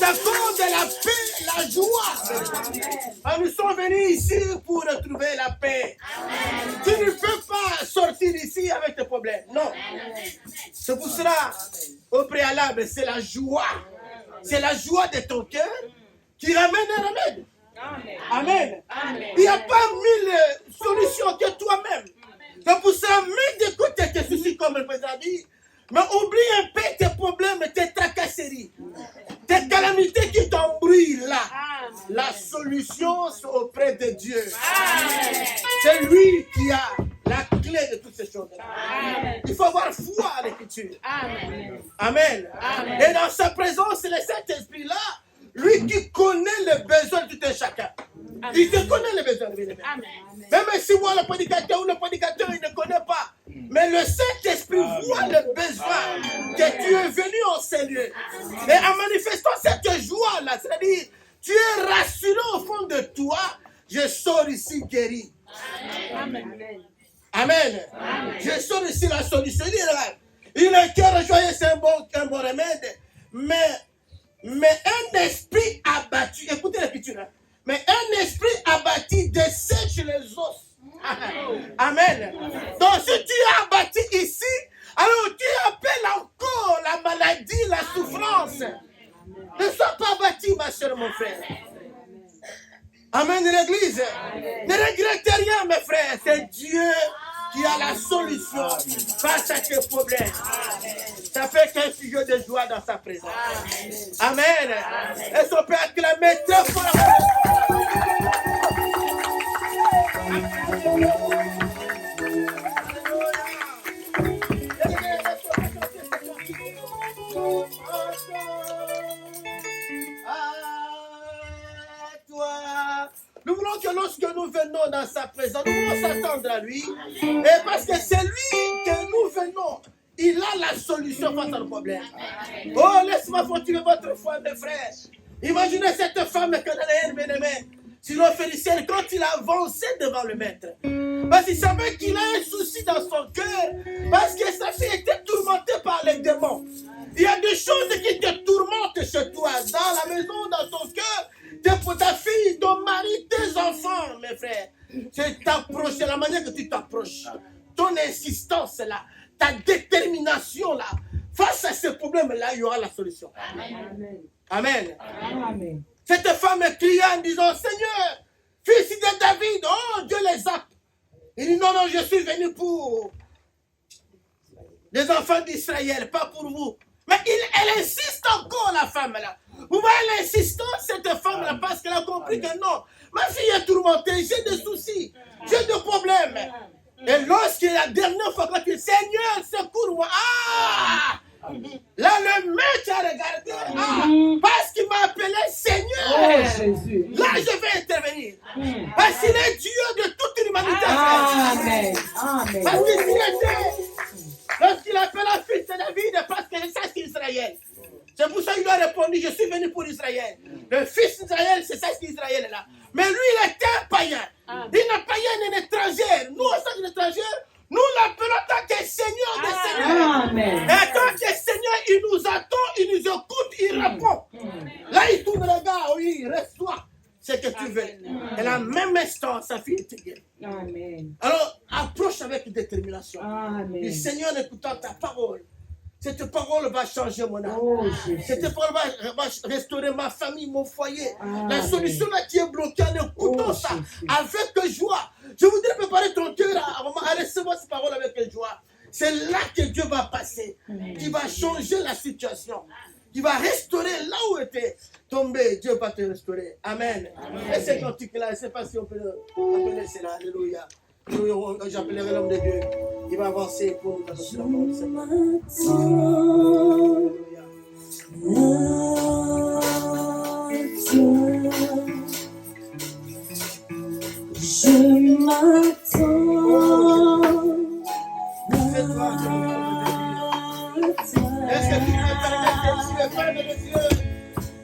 t'accorde la paix, la joie. Nous sommes venus ici pour retrouver la paix. Amen. Tu ne peux pas sortir ici avec tes problèmes. Non. C'est pour cela, au préalable, c'est la joie. C'est la joie de ton cœur qui ramène un remède. Amen. Amen. Il n'y a pas mille solutions que toi-même. C'est pour ça, mets de côté tes soucis comme le président dit, mais oublie un peu tes problèmes, tes tracasseries, tes calamités qui t'embrouillent là. La solution, c'est auprès de Dieu. Amen. C'est lui qui a la clé de toutes ces choses-là. Il faut avoir foi à l'écriture. Amen. Amen. Amen. Et dans sa présence, c'est le Saint-Esprit là, lui qui connaît les besoins de tout un chacun. Amen. Il te connaît les besoins. Amen. Même si moi, le prédicateur ou le prédicateur, il ne connaît pas. Mais le Saint-Esprit voit le besoin que tu es venu en ces lieux. Et en manifestant cette joie-là, c'est-à-dire, tu es rassuré au fond de toi, je sors ici guéri. Amen. Amen. Amen. Je sors ici la solution. Il est le cœur joyeux, c'est un bon remède. Mais un esprit abattu, écoutez l'écriture, mais un esprit abattu dessèche les os. Amen. Donc si tu es abattu ici, alors tu appelles encore la maladie, la souffrance. Ne sois pas abattu, ma soeur, mon frère. Amen, l'église. Ne regrettez rien, mes frères. C'est Dieu qui a la solution face à tes problèmes. Ça fait qu'un sujet de joie dans sa présence. Amen. Est-ce qu'on peut acclamer très fort? Nous voulons que lorsque nous venons dans sa présence, nous voulons s'attendre à lui. Et parce que c'est lui que nous venons. Il a la solution face à nos problèmes. Oh, laisse-moi fortifier votre foi, mes frères. Imaginez cette femme cananéenne bien-aimée. Sur l'offériciel, quand il a avancé devant le maître. Parce qu'il savait qu'il a un souci dans son cœur. Parce que sa fille était tourmentée par les démons. Il y a des choses qui te tourmentent chez toi, dans la maison, dans ton cœur. Pour ta fille, ton mari, tes enfants, mes frères. C'est t'approcher, la manière que tu t'approches. Ton insistance là, ta détermination là. Face à ce problème-là, il y aura la solution. Amen. Amen. Amen. Cette femme cria en disant, Seigneur, fils de David, oh Dieu les a. Il dit, non, je suis venu pour les enfants d'Israël, pas pour vous. Mais elle insiste encore, la femme là. Vous voyez l'insistance, cette femme-là, parce qu'elle a compris que non, ma fille est tourmentée, j'ai des soucis, j'ai des problèmes. Et lorsque la dernière fois, quand il dit, Seigneur, secours-moi, là, le maître a regardé, parce qu'il m'a appelé Seigneur, là, je vais intervenir. Parce qu'il est Dieu de toute l'humanité. Amen. Parce qu'il était, lorsqu'il appelle la fille de David, parce que ça, c'est Israël. C'est pour ça qu'il a répondu, je suis venu pour Israël. Le fils d'Israël, c'est ça qu'Israël est là. Mais lui, il était un païen. Il n'est païen, il est étranger. Nous, en tant qu'étrangers, nous l'appelons tant que Seigneur des Seigneurs. Amen. Et tant que Seigneur, il nous attend, il nous écoute, il répond. Là, il tourne le regard, oui, il reçoit ce que tu veux. Et la même instant, sa fille est guérie. Amen. Alors, approche avec détermination. Amen. Le Seigneur, écoutant ta parole, cette parole va changer mon âme. Cette parole va restaurer ma famille, mon foyer. La solution là qui est bloquée, en écoutant ça avec joie. Je voudrais préparer ton cœur à recevoir cette parole avec joie. C'est là que Dieu va passer, qui va changer la situation, qui va restaurer là où était tombé. Dieu va te restaurer. Amen. Et c'est cantique là, je ne sais pas si on peut appeler cela. Alléluia. J'appellerai l'homme de Dieu. Il va avancer pour nous annoncer la parole. Je m'attends. Est-ce que tu veux permettre que tu es fan de Dieu?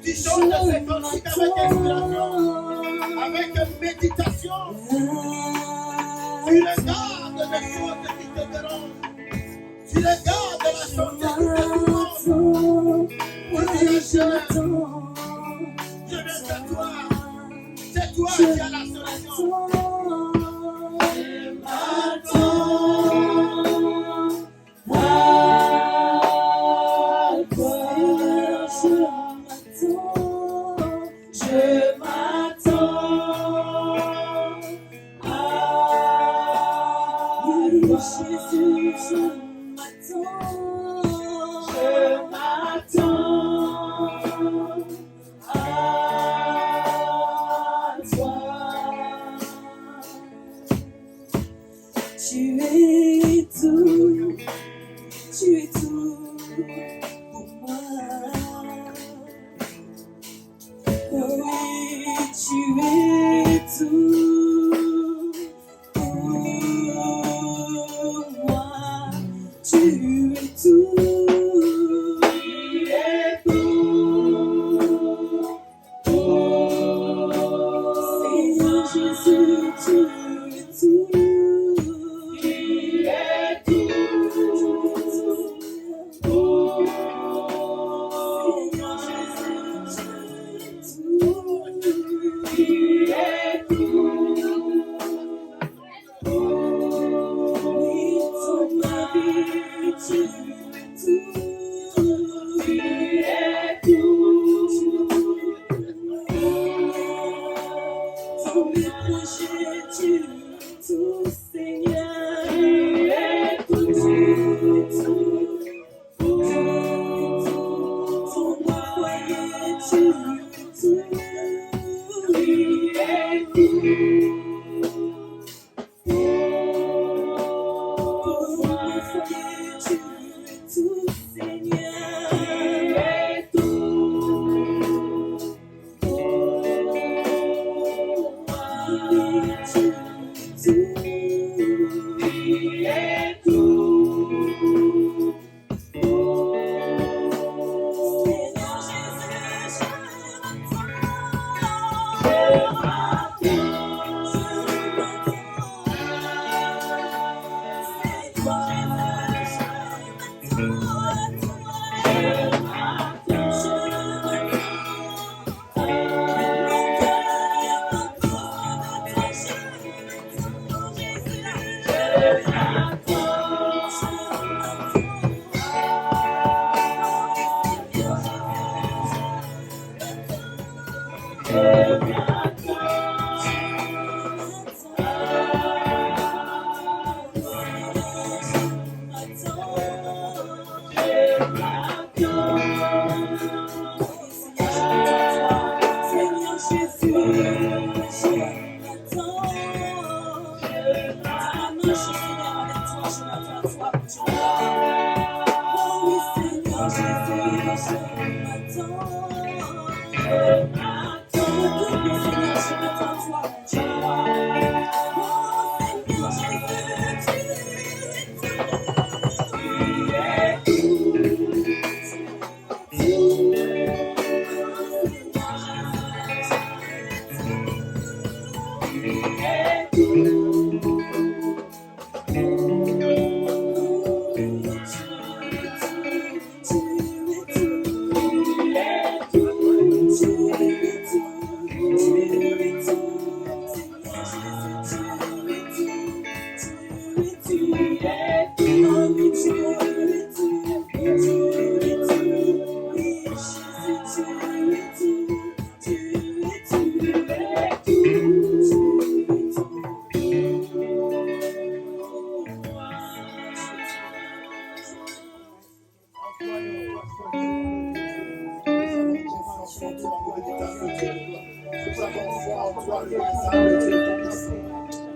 Tu chantes ces cantiques avec inspiration, avec méditation. Tu regardes les choses qui te dérangent. Tu regardes la santé qui te demande. Oui, j'attends. tu as la solution.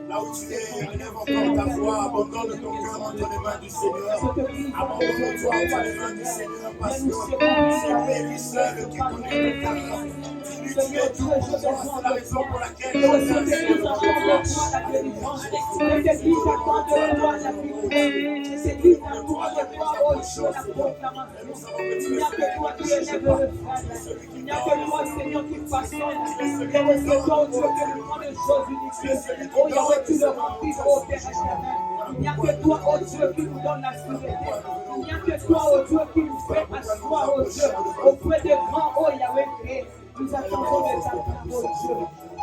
Là où tu es, relève encore ta voix, abandonne ton cœur entre les mains du Seigneur. Abandonne-toi entre les mains du Seigneur parce que c'est lui seul qui connaît ton cœur. Dis-lui tu es tout pour toi, c'est la raison pour laquelle tu es ainsi devant toi. C'est lui qui accorde de toi la victoire. C'est lui qui accorde de toi aussi la proclamation. Il n'y a que toi qui élève le frère. Il n'y a que toi, Seigneur, qui façonne. Il y a que toi, Dieu, qui nous prend des choses uniques. Oh Yahweh, tu le remplis, oh Père éternel. Il n'y a que toi, oh Dieu, qui nous donne la sûreté. Il n'y a que toi, oh Dieu, qui nous fait asseoir, oh Dieu, auprès des grands, oh Yahweh, et nous attendons de ta part, oh Dieu.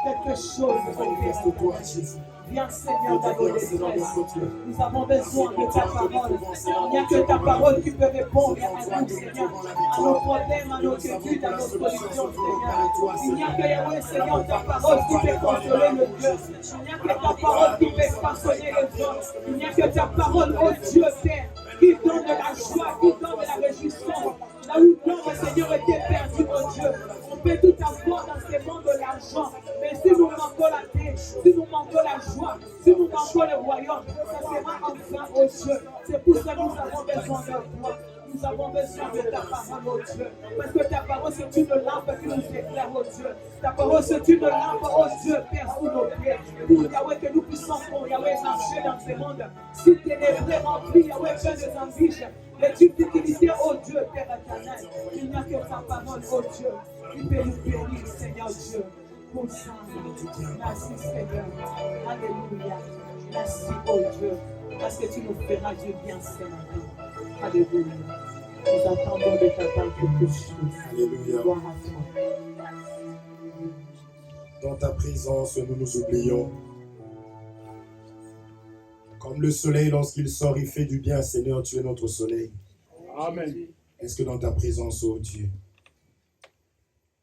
quelque chose, oh Père. Manifeste-toi, Jésus. Viens Seigneur dans nos détresses. Nous avons besoin de ta parole. Il n'y a que ta parole qui peut répondre à nous, Seigneur, à nos problèmes, à nos études, à nos solutions, Seigneur. Il n'y a que Yahweh, Seigneur, ta parole qui peut consoler le Dieu. Il n'y a que ta parole qui peut façonner les hommes. Il n'y a que ta parole, oh Dieu, Père, qui donne de la joie, qui donne de la réjouissance. Là où l'homme, Seigneur, était perdu, oh Dieu. On peut tout avoir dans ces mondes de l'argent. Mais si nous manquons la paix, si nous manquons la joie, si nous manquons le royaume, ça sera enfin, oh Dieu. C'est pour ça que nous avons besoin de toi. Nous avons besoin de ta parole, oh Dieu. Parce que ta parole, c'est une lampe qui nous éclaire, oh Dieu. Ta parole, c'est une lampe, oh Dieu, Père, sous nos pieds. Pour Yahweh, que nous puissions, pour Yahweh, marcher dans ce monde. Si ténébreux rempli, Yahweh, plein de ambitions. Les difficultés, oh Dieu, Père éternel. Il n'y a que ta parole, oh Dieu, qui peut nous bénir, Seigneur Dieu. Pour ça, merci Seigneur. Alléluia. Merci, oh Dieu, parce que tu nous feras du bien ce matin. Alléluia. Nous attendons de ta part quelque chose. Alléluia. Gloire à toi. Dans ta présence, nous nous oublions. Comme le soleil, lorsqu'il sort, il fait du bien. Seigneur, tu es notre soleil. Amen. Est-ce que dans ta présence, ô Dieu,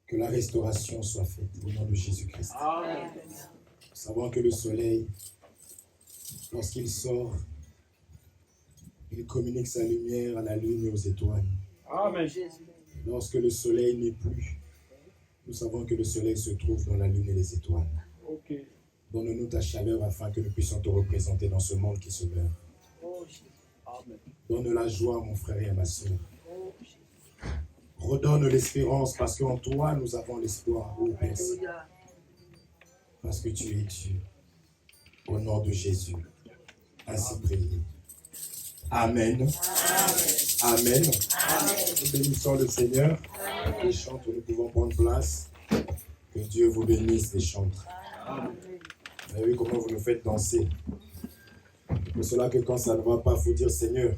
que la restauration soit faite au nom de Jésus-Christ. Amen. Nous savons que le soleil, lorsqu'il sort, il communique sa lumière à la lune et aux étoiles. Amen. Lorsque le soleil n'est plus, nous savons que le soleil se trouve dans la lune et les étoiles. Ok. Donne-nous ta chaleur afin que nous puissions te représenter dans ce monde qui se meurt. Amen. Donne la joie, mon frère et à ma soeur. Redonne l'espérance parce qu'en toi, nous avons l'espoir, ô Père. Parce que tu es Dieu. Au nom de Jésus. Ainsi prié. Amen. Amen. Nous bénissons le Seigneur. Les chantres, nous pouvons prendre place. Que Dieu vous bénisse, les chantres. Vous avez vu comment vous nous faites danser. C'est pour cela que quand ça ne va pas, il faut dire Seigneur.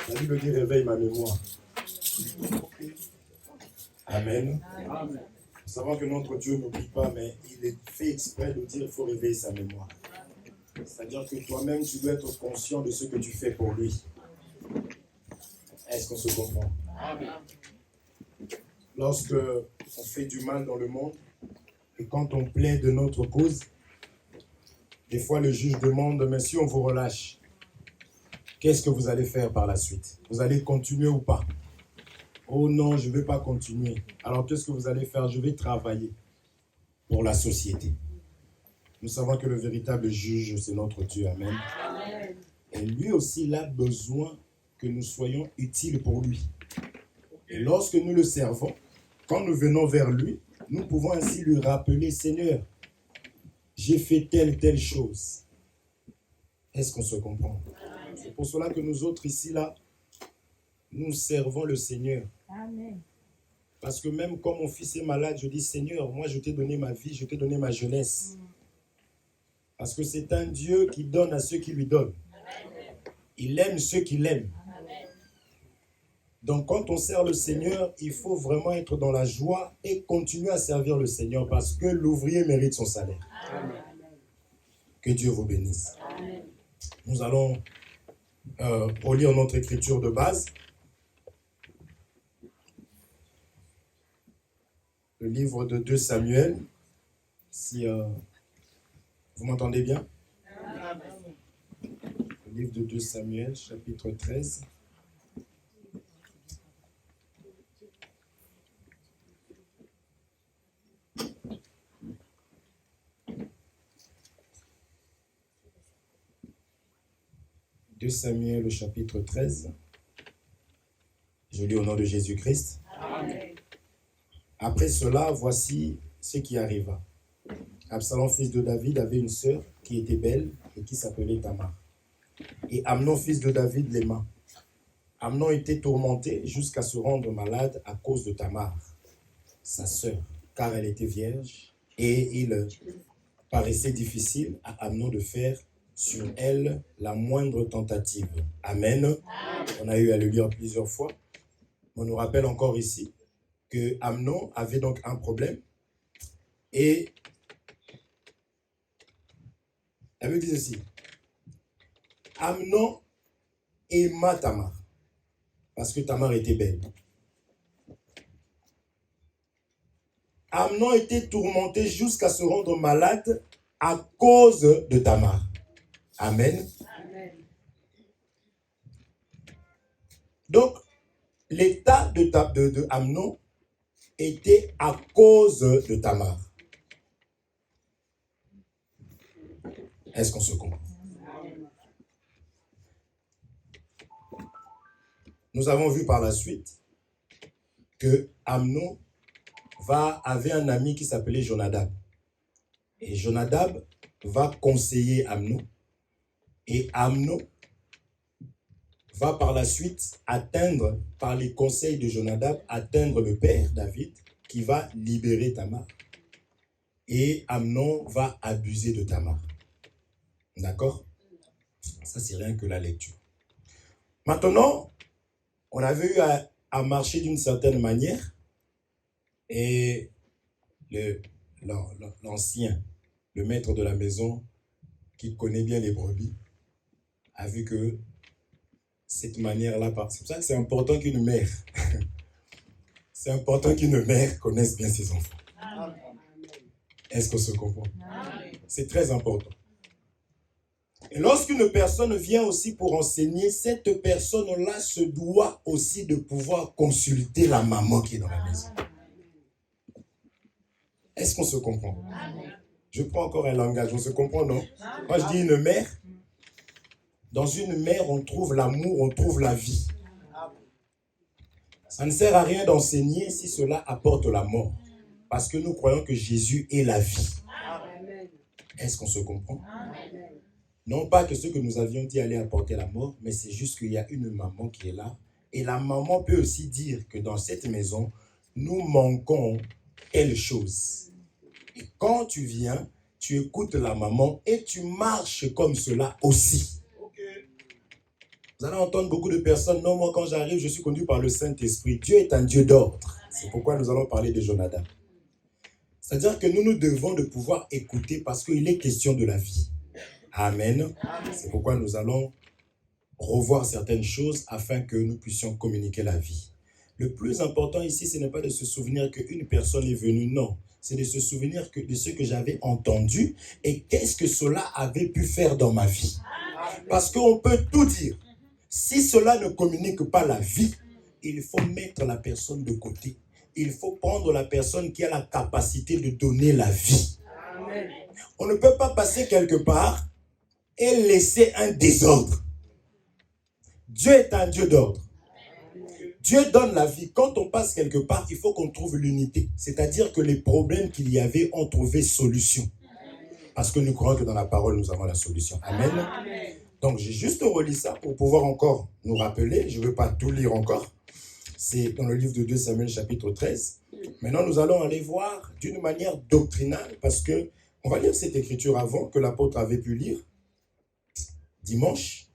La Bible dit réveille ma mémoire. Amen. Amen. Nous savons que notre Dieu n'oublie pas, mais il est fait exprès de dire qu'il faut réveiller sa mémoire. C'est-à-dire que toi-même, tu dois être conscient de ce que tu fais pour lui. Est-ce qu'on se comprend? Amen. Lorsque on fait du mal dans le monde, et quand on plaide de notre cause, des fois le juge demande, mais si on vous relâche, qu'est-ce que vous allez faire par la suite? Vous allez continuer ou pas? Oh non, je ne vais pas continuer. Alors qu'est-ce que vous allez faire? Je vais travailler pour la société. Nous savons que le véritable juge, c'est notre Dieu. Amen. Amen. Et lui aussi, il a besoin que nous soyons utiles pour lui. Et lorsque nous le servons, quand nous venons vers lui, nous pouvons ainsi lui rappeler, Seigneur, j'ai fait telle chose. Est-ce qu'on se comprend? C'est pour cela que nous autres ici, là, nous servons le Seigneur. Amen. Parce que même quand mon fils est malade, je dis, Seigneur, moi je t'ai donné ma vie, je t'ai donné ma jeunesse. Parce que c'est un Dieu qui donne à ceux qui lui donnent. Il aime ceux qui l'aiment. Donc quand on sert le Seigneur, il faut vraiment être dans la joie et continuer à servir le Seigneur parce que l'ouvrier mérite son salaire. Amen. Que Dieu vous bénisse. Amen. Nous allons relire notre écriture de base. Le livre de 2 Samuel. Si vous m'entendez bien? Le livre de 2 Samuel, chapitre 13. « 2 Samuel, le chapitre 13. Je lis au nom de Jésus-Christ. Amen. Après cela, voici ce qui arriva. Absalom, fils de David, avait une sœur qui était belle et qui s'appelait Tamar. Et Amnon, fils de David, l'aima. Amnon était tourmenté jusqu'à se rendre malade à cause de Tamar, sa sœur, car elle était vierge, et il paraissait difficile à Amnon de faire sur elle la moindre tentative. Amen. Amen. On a eu à le lire plusieurs fois. On nous rappelle encore ici que Amnon avait donc un problème et La Bible dit ceci. Amnon aima Tamar parce que Tamar était belle. Amnon était tourmenté jusqu'à se rendre malade à cause de Tamar. Amen. Amen. Donc, l'état de Amnon était à cause de Tamar. Est-ce qu'on se comprend? Nous avons vu par la suite que Amnon avait un ami qui s'appelait Jonadab. Et Jonadab va conseiller Amnon. Et Amnon va par la suite atteindre, par les conseils de Jonadab, atteindre le père David qui va libérer Tamar. Et Amnon va abuser de Tamar. D'accord? Ça, c'est rien que la lecture. Maintenant, on avait eu à marcher d'une certaine manière et l'ancien, le maître de la maison, qui connaît bien les brebis, a vu que cette manière-là, c'est pour ça que c'est important qu'une mère, c'est important qu'une mère connaisse bien ses enfants. Est-ce qu'on se comprend? C'est très important. Et lorsqu'une personne vient aussi pour enseigner, cette personne-là se doit aussi de pouvoir consulter la maman qui est dans la maison. Est-ce qu'on se comprend? Je prends encore un langage, on se comprend, non? Quand je dis une mère, dans une mère, on trouve l'amour, on trouve la vie. Ça ne sert à rien d'enseigner si cela apporte la mort. Parce que nous croyons que Jésus est la vie. Est-ce qu'on se comprend? Non pas que ce que nous avions dit allait apporter la mort, mais c'est juste qu'il y a une maman qui est là. Et la maman peut aussi dire que dans cette maison, nous manquons telle chose. Et quand tu viens, tu écoutes la maman et tu marches comme cela aussi. Vous allez entendre beaucoup de personnes, non, moi quand j'arrive, je suis conduit par le Saint-Esprit. Dieu est un Dieu d'ordre. C'est pourquoi nous allons parler de Jonadab. C'est-à-dire que nous devons de pouvoir écouter parce qu'il est question de la vie. Amen. C'est pourquoi nous allons revoir certaines choses afin que nous puissions communiquer la vie. Le plus important ici, ce n'est pas de se souvenir qu'une personne est venue, non. C'est de se souvenir de ce que j'avais entendu et qu'est-ce que cela avait pu faire dans ma vie. Parce qu'on peut tout dire. Si cela ne communique pas la vie, il faut mettre la personne de côté. Il faut prendre la personne qui a la capacité de donner la vie. Amen. On ne peut pas passer quelque part et laisser un désordre. Dieu est un Dieu d'ordre. Dieu donne la vie. Quand on passe quelque part, il faut qu'on trouve l'unité. C'est-à-dire que les problèmes qu'il y avait ont trouvé solution. Parce que nous croyons que dans la parole, nous avons la solution. Amen. Amen. Donc, j'ai juste relu ça pour pouvoir encore nous rappeler. Je ne veux pas tout lire encore. C'est dans le livre de 2 Samuel, chapitre 13. Maintenant, nous allons aller voir d'une manière doctrinale parce que on va lire cette écriture avant que l'apôtre avait pu lire dimanche.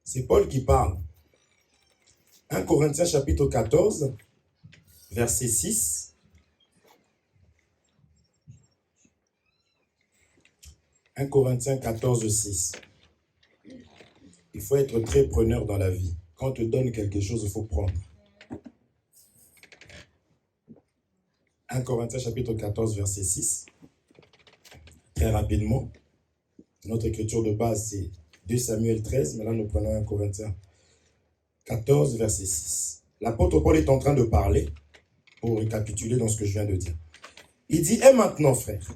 C'est Paul qui parle. 1 Corinthiens chapitre 14, verset 6. 1 Corinthiens 14, 6. Il faut être très preneur dans la vie. Quand on te donne quelque chose, il faut prendre. 1 Corinthiens chapitre 14, verset 6. Très rapidement. Notre écriture de base, c'est 2 Samuel 13, mais là nous prenons 1 Corinthiens 14, verset 6. L'apôtre Paul est en train de parler, pour récapituler dans ce que je viens de dire. Il dit, et maintenant frères,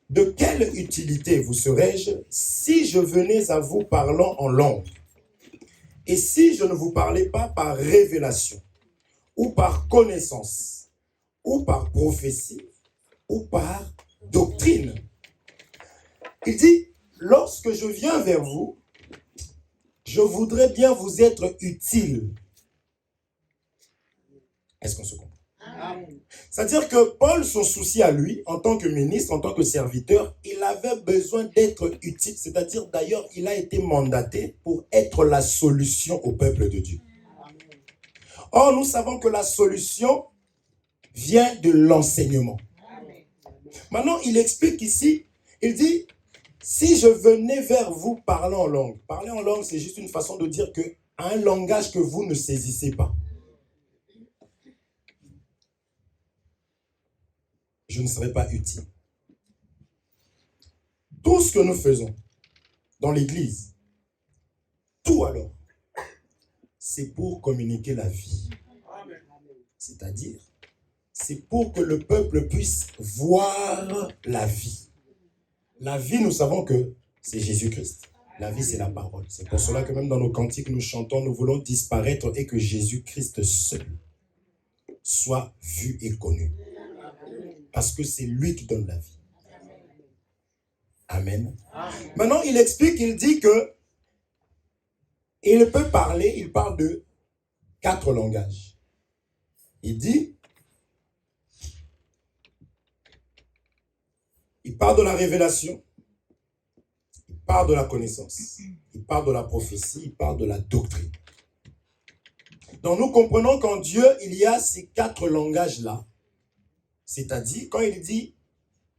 de quelle utilité vous serais-je si je venais à vous parlant en langue? Et si je ne vous parlais pas par révélation, ou par connaissance, ou par prophétie, ou par doctrine? Il dit, lorsque je viens vers vous, je voudrais bien vous être utile. Est-ce qu'on se comprend? Amen. C'est-à-dire que Paul, son souci à lui, en tant que ministre, en tant que serviteur, il avait besoin d'être utile. C'est-à-dire, d'ailleurs, il a été mandaté pour être la solution au peuple de Dieu. Or, nous savons que la solution vient de l'enseignement. Maintenant, il explique ici, il dit, si je venais vers vous parlant en langue. Parler en langue, c'est juste une façon de dire que un langage que vous ne saisissez pas. Je ne serais pas utile. Tout ce que nous faisons dans l'église, tout alors, c'est pour communiquer la vie. C'est-à-dire, c'est pour que le peuple puisse voir la vie. La vie, nous savons que c'est Jésus-Christ. La vie, c'est la parole. C'est pour cela que même dans nos cantiques, nous chantons, nous voulons disparaître et que Jésus-Christ seul soit vu et connu. Parce que c'est lui qui donne la vie. Amen. Maintenant, il explique, il dit que il peut parler, il parle de 4 langages. Il dit, il parle de la révélation, il parle de la connaissance, il parle de la prophétie, il parle de la doctrine. Donc nous comprenons qu'en Dieu, il y a ces 4 langages-là. C'est-à-dire, quand il dit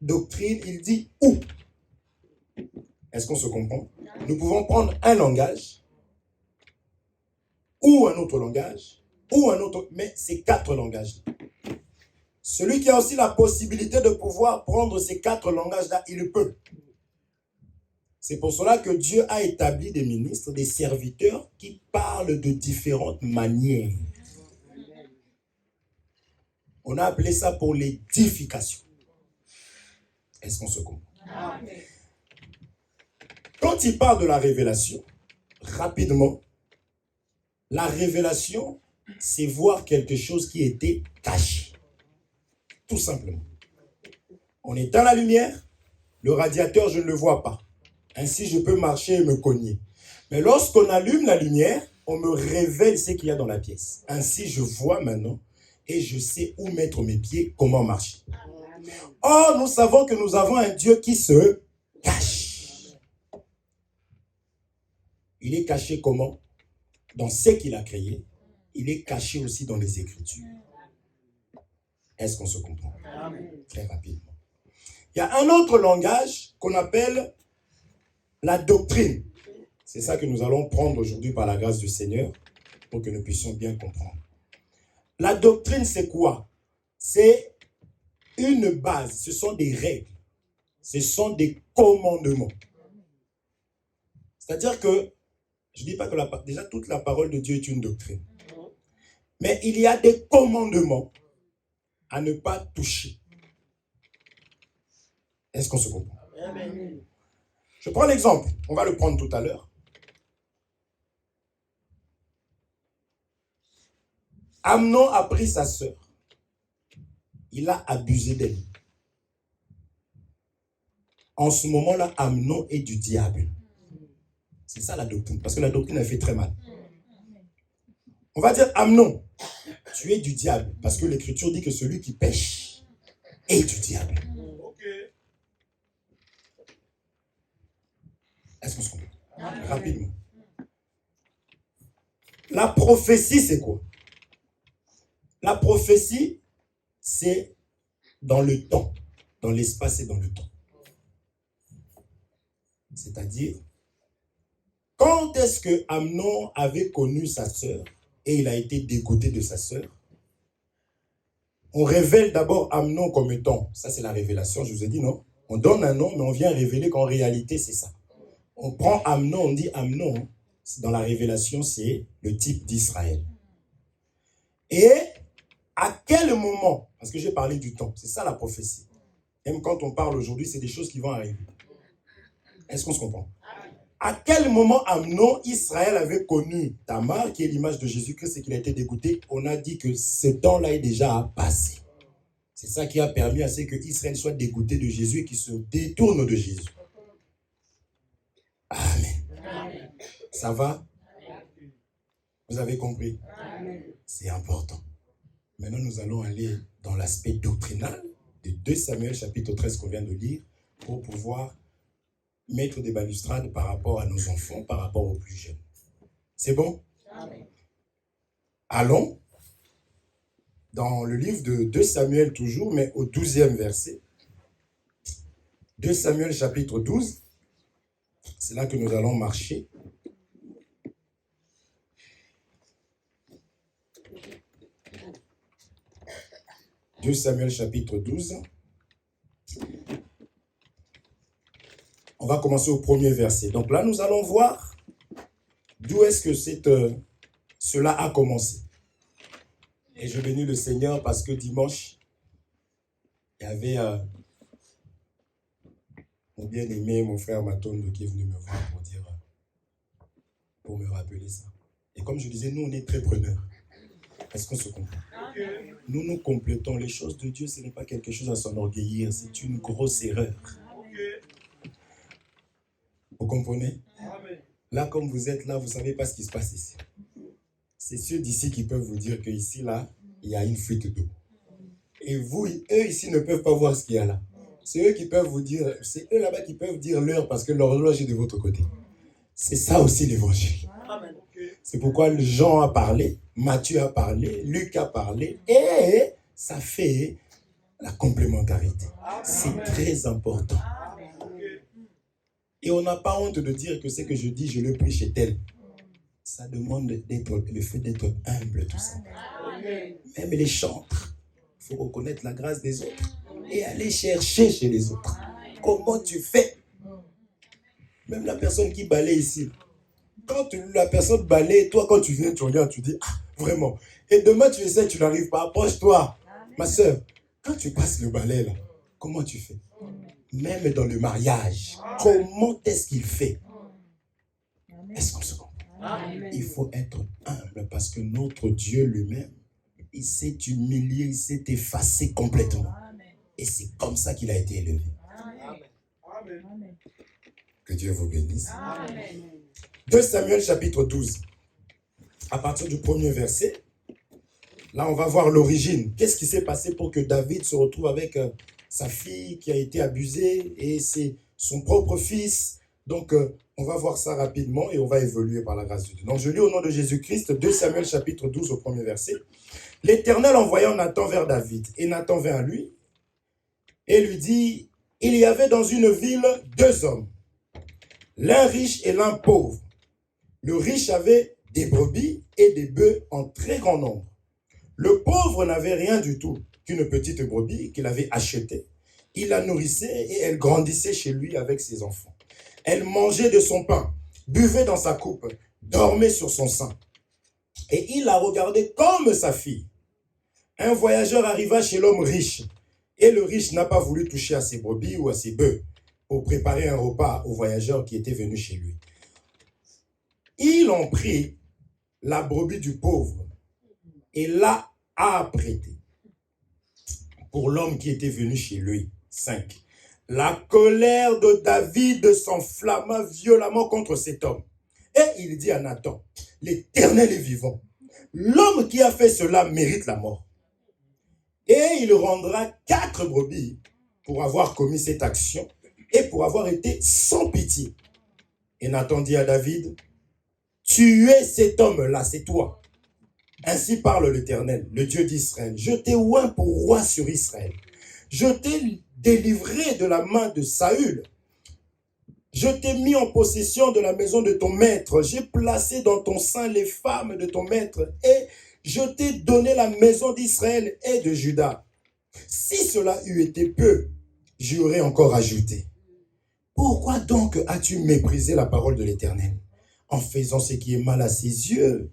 doctrine, il dit où. Est-ce qu'on se comprend? Nous pouvons prendre un langage, ou un autre langage, ou un autre, mais c'est 4 langages. Celui qui a aussi la possibilité de pouvoir prendre ces 4 langages-là, il le peut. C'est pour cela que Dieu a établi des ministres, des serviteurs qui parlent de différentes manières. On a appelé ça pour l'édification. Est-ce qu'on se comprend? Quand il parle de la révélation, rapidement, la révélation, c'est voir quelque chose qui était caché. Tout simplement. On éteint la lumière, le radiateur, je ne le vois pas. Ainsi, je peux marcher et me cogner. Mais lorsqu'on allume la lumière, on me révèle ce qu'il y a dans la pièce. Ainsi, je vois maintenant et je sais où mettre mes pieds, comment marcher. Or, nous savons que nous avons un Dieu qui se cache. Il est caché comment? Dans ce qu'il a créé. Il est caché aussi dans les Écritures. Est-ce qu'on se comprend? Très rapidement. Il y a un autre langage qu'on appelle la doctrine. C'est ça que nous allons prendre aujourd'hui par la grâce du Seigneur pour que nous puissions bien comprendre. La doctrine, c'est quoi? C'est une base, ce sont des règles, ce sont des commandements. C'est-à-dire que, je ne dis pas que déjà toute la parole de Dieu est une doctrine. Mais il y a des commandements à ne pas toucher. Est-ce qu'on se comprend? Amen. Je prends l'exemple, on va le prendre tout à l'heure. Amnon a pris sa sœur. Il a abusé d'elle. En ce moment-là, Amnon est du diable. C'est ça la doctrine, parce que la doctrine, elle fait très mal. On va dire, Amnon, tu es du diable, parce que l'Écriture dit que celui qui pêche est du diable. Est-ce qu'on se comprend? Rapidement. La prophétie, c'est quoi? La prophétie, c'est dans le temps, dans l'espace et dans le temps. C'est-à-dire, quand est-ce que Amnon avait connu sa sœur et il a été dégoûté de sa sœur? On révèle d'abord Amnon comme étant, ça c'est la révélation, je vous ai dit non? On donne un nom, mais on vient révéler qu'en réalité c'est ça. On prend Amnon, on dit Amnon, dans la révélation, c'est le type d'Israël. Et à quel moment, parce que j'ai parlé du temps, c'est ça la prophétie. Même quand on parle aujourd'hui, c'est des choses qui vont arriver. Est-ce qu'on se comprend? À quel moment Amnon, Israël avait connu Tamar, qui est l'image de Jésus-Christ et qu'il a été dégoûté? On a dit que ce temps-là est déjà passé. C'est ça qui a permis à ce que Israël soit dégoûté de Jésus et qu'il se détourne de Jésus. Amen. Amen. Ça va? Vous avez compris? C'est important. Maintenant, nous allons aller dans l'aspect doctrinal de 2 Samuel chapitre 13 qu'on vient de lire pour pouvoir mettre des balustrades par rapport à nos enfants, par rapport aux plus jeunes. C'est bon? Amen. Allons dans le livre de 2 Samuel toujours, mais au 12e verset. 2 Samuel chapitre 12. C'est là que nous allons marcher. « 2 Samuel chapitre 12. On va commencer au premier verset. Donc là, nous allons voir d'où est-ce que cela a commencé. Et je bénis le Seigneur parce que dimanche, il y avait mon bien-aimé, mon frère Matondo, qui est venu me voir pour me rappeler ça. Et comme je disais, nous, on est très preneurs. Est-ce qu'on se comprend? Nous complétons les choses de Dieu, ce n'est pas quelque chose à s'enorgueillir, c'est une grosse erreur. Vous comprenez? Là, comme vous êtes là, vous ne savez pas ce qui se passe ici. C'est ceux d'ici qui peuvent vous dire qu'ici, là, il y a une fuite d'eau. Et vous, eux ici ne peuvent pas voir ce qu'il y a là. C'est eux qui peuvent vous dire, c'est eux là-bas qui peuvent dire l'heure parce que l'horloge est de votre côté. C'est ça aussi l'évangile. C'est pourquoi Jean a parlé, Matthieu a parlé, Luc a parlé, et ça fait la complémentarité. C'est très important. Et on n'a pas honte de dire que ce que je dis, je le prie chez tel. Ça demande le fait d'être humble, tout ça. Même les chantres, il faut reconnaître la grâce des autres et aller chercher chez les autres. Comment tu fais? Même la personne qui balaye ici, quand la personne balaye, toi quand tu viens, tu regardes, tu dis, ah, vraiment. Et demain tu essaies, tu n'arrives pas, approche-toi. Ma soeur, quand tu passes le balai là, comment tu fais? Même dans le mariage, comment est-ce qu'il fait? Est-ce qu'on se comprend? Il faut être humble parce que notre Dieu lui-même, il s'est humilié, il s'est effacé complètement. Et c'est comme ça qu'il a été élevé. Que Dieu vous bénisse. 2 Samuel chapitre 12. À partir du premier verset, là on va voir l'origine. Qu'est-ce qui s'est passé pour que David se retrouve avec sa fille qui a été abusée et c'est son propre fils. Donc on va voir ça rapidement et on va évoluer par la grâce de Dieu. Donc je lis au nom de Jésus-Christ, 2 Samuel chapitre 12 au premier verset. L'Éternel envoya Nathan vers David et Nathan vint à lui et lui dit, il y avait dans une ville 2 hommes, l'un riche et l'un pauvre. Le riche avait des brebis et des bœufs en très grand nombre. Le pauvre n'avait rien du tout qu'une petite brebis qu'il avait achetée. Il la nourrissait et elle grandissait chez lui avec ses enfants. Elle mangeait de son pain, buvait dans sa coupe, dormait sur son sein. Et il la regardait comme sa fille. Un voyageur arriva chez l'homme riche. Et le riche n'a pas voulu toucher à ses brebis ou à ses bœufs pour préparer un repas au voyageur qui était venu chez lui. Il en prit la brebis du pauvre et l'a apprêtée pour l'homme qui était venu chez lui. 5. La colère de David s'enflamma violemment contre cet homme. Et il dit à Nathan, l'Éternel est vivant. L'homme qui a fait cela mérite la mort. Et il rendra 4 brebis pour avoir commis cette action et pour avoir été sans pitié. Et Nathan dit à David, tu es cet homme-là, c'est toi. Ainsi parle l'Éternel, le Dieu d'Israël. Je t'ai oint pour roi sur Israël. Je t'ai délivré de la main de Saül. Je t'ai mis en possession de la maison de ton maître. J'ai placé dans ton sein les femmes de ton maître. Et je t'ai donné la maison d'Israël et de Juda. Si cela eût été peu, j'y aurais encore ajouté. Pourquoi donc as-tu méprisé la parole de l'Éternel en faisant ce qui est mal à ses yeux?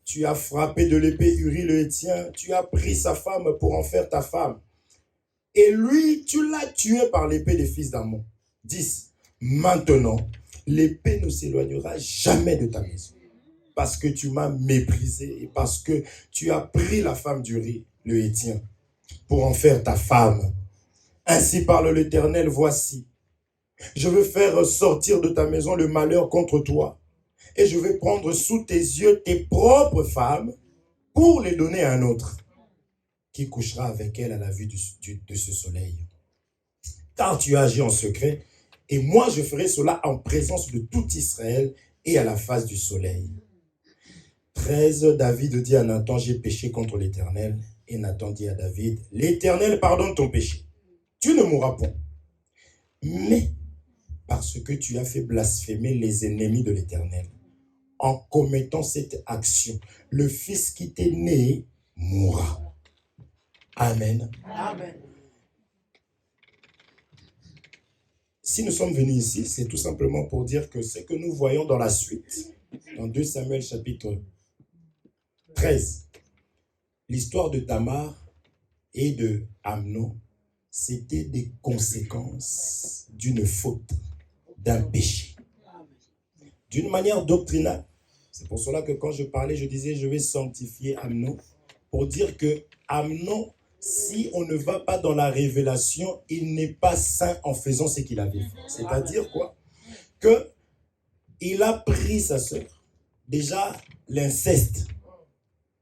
Tu as frappé de l'épée Uri le Héthien. Tu as pris sa femme pour en faire ta femme. Et lui, tu l'as tué par l'épée des fils d'Ammon. 10. Maintenant, l'épée ne s'éloignera jamais de ta maison. Parce que tu m'as méprisé et parce que tu as pris la femme d'Uri, le Héthien, pour en faire ta femme. Ainsi parle l'Éternel, voici. Je veux faire sortir de ta maison le malheur contre toi. Et je vais prendre sous tes yeux tes propres femmes pour les donner à un autre, qui couchera avec elle à la vue de ce soleil. Car tu as agi en secret, et moi je ferai cela en présence de tout Israël et à la face du soleil. 13, David dit à Nathan, j'ai péché contre l'Éternel. Et Nathan dit à David, l'Éternel pardonne ton péché. Tu ne mourras point. Mais parce que tu as fait blasphémer les ennemis de l'Éternel, en commettant cette action, le fils qui t'est né mourra. Amen. Amen. Si nous sommes venus ici, c'est tout simplement pour dire que ce que nous voyons dans la suite, dans 2 Samuel chapitre 13, l'histoire de Tamar et de Amnon, c'était des conséquences d'une faute, d'un péché. D'une manière doctrinale. C'est pour cela que quand je parlais, je disais je vais sanctifier Amnon pour dire que Amnon, si on ne va pas dans la révélation, il n'est pas saint en faisant ce qu'il avait fait. C'est-à-dire quoi? Que il a pris sa sœur. Déjà, l'inceste.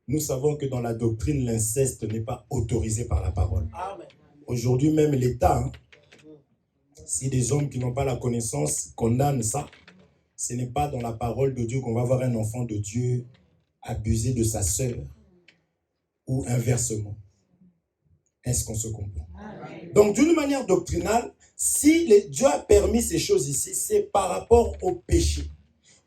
Nous savons que dans la doctrine, l'inceste n'est pas autorisé par la parole. Aujourd'hui, même l'État, si des hommes qui n'ont pas la connaissance condamnent ça, ce n'est pas dans la parole de Dieu qu'on va voir un enfant de Dieu abuser de sa sœur ou inversement. Est-ce qu'on se comprend? Donc, d'une manière doctrinale, si Dieu a permis ces choses ici, c'est par rapport au péché.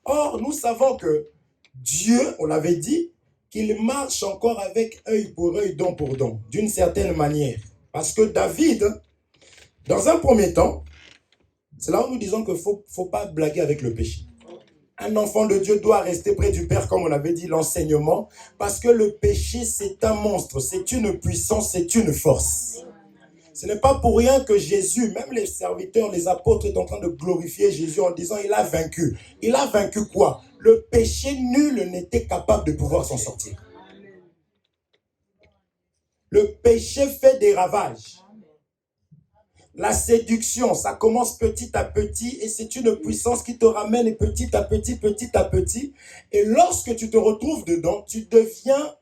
Or, nous savons que Dieu, on l'avait dit, qu'il marche encore avec œil pour œil, dent pour dent, d'une certaine manière. Parce que David, dans un premier temps, c'est là où nous disons qu'il ne faut pas blaguer avec le péché. Un enfant de Dieu doit rester près du Père, comme on avait dit, l'enseignement, parce que le péché, c'est un monstre, c'est une puissance, c'est une force. Ce n'est pas pour rien que Jésus, même les serviteurs, les apôtres, sont en train de glorifier Jésus en disant il a vaincu. Il a vaincu quoi? Le péché, nul n'était capable de pouvoir s'en sortir. Le péché fait des ravages. La séduction, ça commence petit à petit et c'est une puissance qui te ramène petit à petit, petit à petit. Et lorsque tu te retrouves dedans, tu deviens,